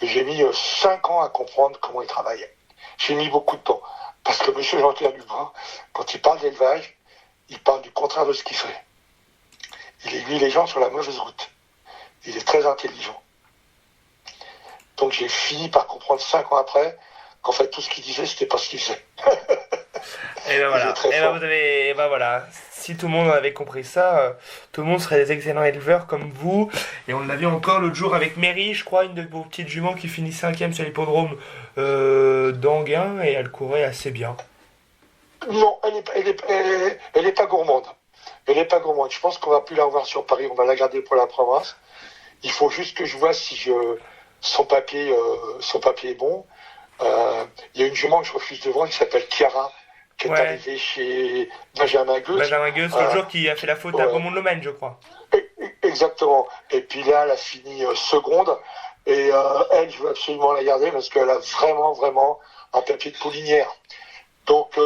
Et j'ai mis 5 ans à comprendre comment il travaillait. J'ai mis beaucoup de temps. Parce que M. Jean-Pierre Dubois, quand il parle d'élevage, il parle du contraire de ce qu'il fait. Il aiguille les gens sur la mauvaise route. Il est très intelligent. Donc j'ai fini par comprendre 5 ans après qu'en fait tout ce qu'il disait, c'était pas ce qu'il faisait. Et ben voilà. Si tout le monde avait compris ça, tout le monde serait des excellents éleveurs comme vous. Et on l'a vu encore l'autre jour avec Mary, je crois, une de vos petites juments qui finit 5e sur l'hippodrome d'Anguin, et elle courait assez bien. Non, elle est pas gourmande. Elle est pas gourmande. Je pense qu'on va plus la revoir sur Paris. On va la garder pour la province. Il faut juste que je vois si son papier est bon. Il y a une jument que je refuse de vendre qui s'appelle Chiara, qui est arrivée chez Benjamin Goetz. Benjamin Goetz, le jour qui a fait la faute à Beaumont-de-Lomagne, je crois. Exactement. Et puis là, elle a fini seconde. Et elle, je veux absolument la garder parce qu'elle a vraiment, vraiment un papier de poulinière. Donc,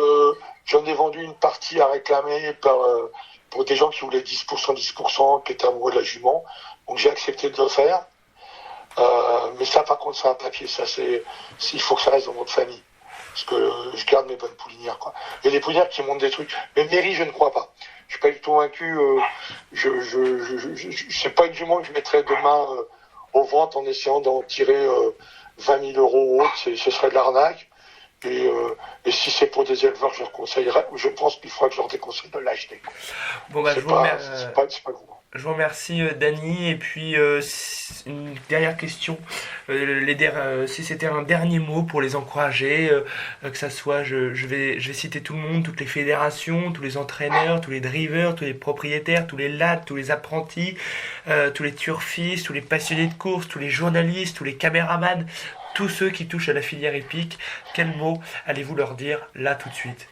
j'en ai vendu une partie à réclamer pour des gens qui voulaient 10%, qui étaient amoureux de la jument. Donc, j'ai accepté de le faire. Mais ça, par contre, c'est un papier. Ça, il faut que ça reste dans notre famille. Parce que je garde mes bonnes poulinières, quoi. Il y a des poulinières qui montent des trucs. Mais Mary, je ne crois pas. Je suis pas du tout vaincu. C'est pas une jument que je mettrais demain aux ventes en essayant d'en tirer 20 000 euros ou autre. Ce serait de l'arnaque. Et si c'est pour des éleveurs, je leur conseillerais. Je pense qu'il faudra que je leur déconseille de l'acheter. Bon, bah, C'est pas gros. Je vous remercie, Dany. Et puis, une dernière question. Si c'était un dernier mot pour les encourager, que ça soit, je vais citer tout le monde, toutes les fédérations, tous les entraîneurs, tous les drivers, tous les propriétaires, tous les lads, tous les apprentis, tous les turfistes, tous les passionnés de course, tous les journalistes, tous les caméramans, tous ceux qui touchent à la filière hippique. Quel mot allez-vous leur dire là tout de suite?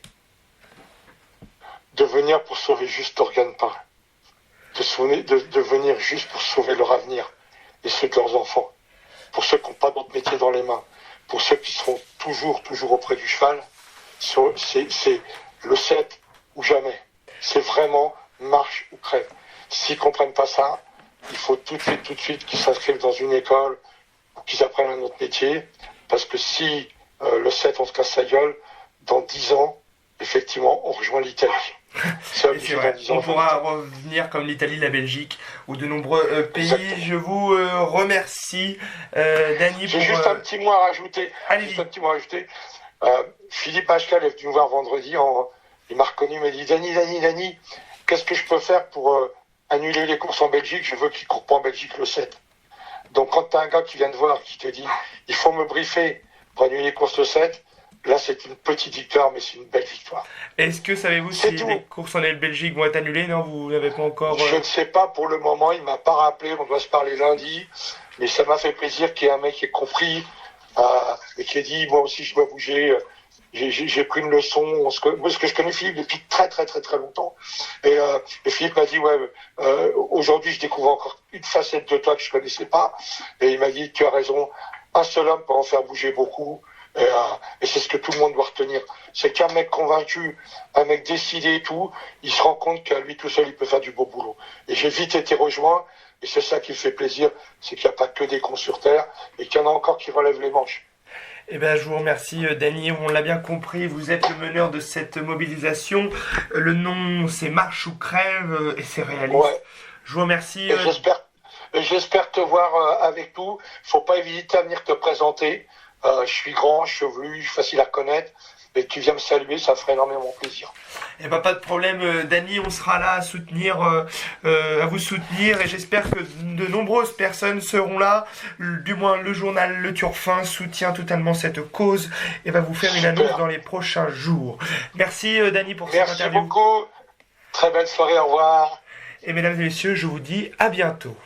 De venir pour sauver juste Organe Pain. De venir juste pour sauver leur avenir et ceux de leurs enfants. Pour ceux qui n'ont pas d'autre métier dans les mains. Pour ceux qui seront toujours auprès du cheval. C'est le 7 ou jamais. C'est vraiment marche ou crève. S'ils ne comprennent pas ça, il faut tout de suite qu'ils s'inscrivent dans une école ou qu'ils apprennent un autre métier. Parce que si le 7 on se casse sa gueule, dans 10 ans, effectivement, on rejoint l'Italie. C'est vrai. On pourra revenir comme l'Italie, la Belgique ou de nombreux pays. Exactement. Je vous remercie, Dany. J'ai juste un petit mot à rajouter. Philippe Machcal est venu me voir vendredi. Il m'a reconnu, il m'a dit Dany, qu'est-ce que je peux faire pour annuler les courses en Belgique? Je veux qu'il ne court pas en Belgique le 7. Donc quand tu as un gars qui vient te voir, qui te dit il faut me briefer pour annuler les courses le 7, là, c'est une petite victoire, mais c'est une belle victoire. Est-ce que savez-vous si les courses en Belgique vont être annulées? Non, vous n'avez pas encore... Je ne sais pas pour le moment, il ne m'a pas rappelé, on doit se parler lundi, mais ça m'a fait plaisir qu'il y ait un mec qui ait compris et qui ait dit, moi aussi je dois bouger, j'ai pris une leçon, parce que je connais Philippe depuis très longtemps, et Philippe m'a dit, aujourd'hui je découvre encore une facette de toi que je ne connaissais pas, et il m'a dit, tu as raison, un seul homme peut en faire bouger beaucoup. Et c'est ce que tout le monde doit retenir. C'est qu'un mec convaincu, un mec décidé et tout, il se rend compte qu'à lui tout seul, il peut faire du beau boulot. Et j'ai vite été rejoint, et c'est ça qui me fait plaisir, c'est qu'il n'y a pas que des cons sur Terre, et qu'il y en a encore qui relèvent les manches. Eh bien, je vous remercie, Dany. On l'a bien compris, vous êtes le meneur de cette mobilisation. Le nom, c'est Marche ou Crève, et c'est réaliste. Ouais. Je vous remercie. J'espère te voir avec nous. Faut pas hésiter à venir te présenter. Je suis grand, chevelu, facile à connaître, et tu viens me saluer, ça ferait énormément plaisir. Eh ben pas de problème, Dany, on sera là à vous soutenir, et j'espère que de nombreuses personnes seront là. Du moins, le journal Le Turfin soutient totalement cette cause et va vous faire une annonce dans les prochains jours. Merci, Dany, pour cette interview. Merci beaucoup. Très belle soirée, au revoir. Et mesdames et messieurs, je vous dis à bientôt.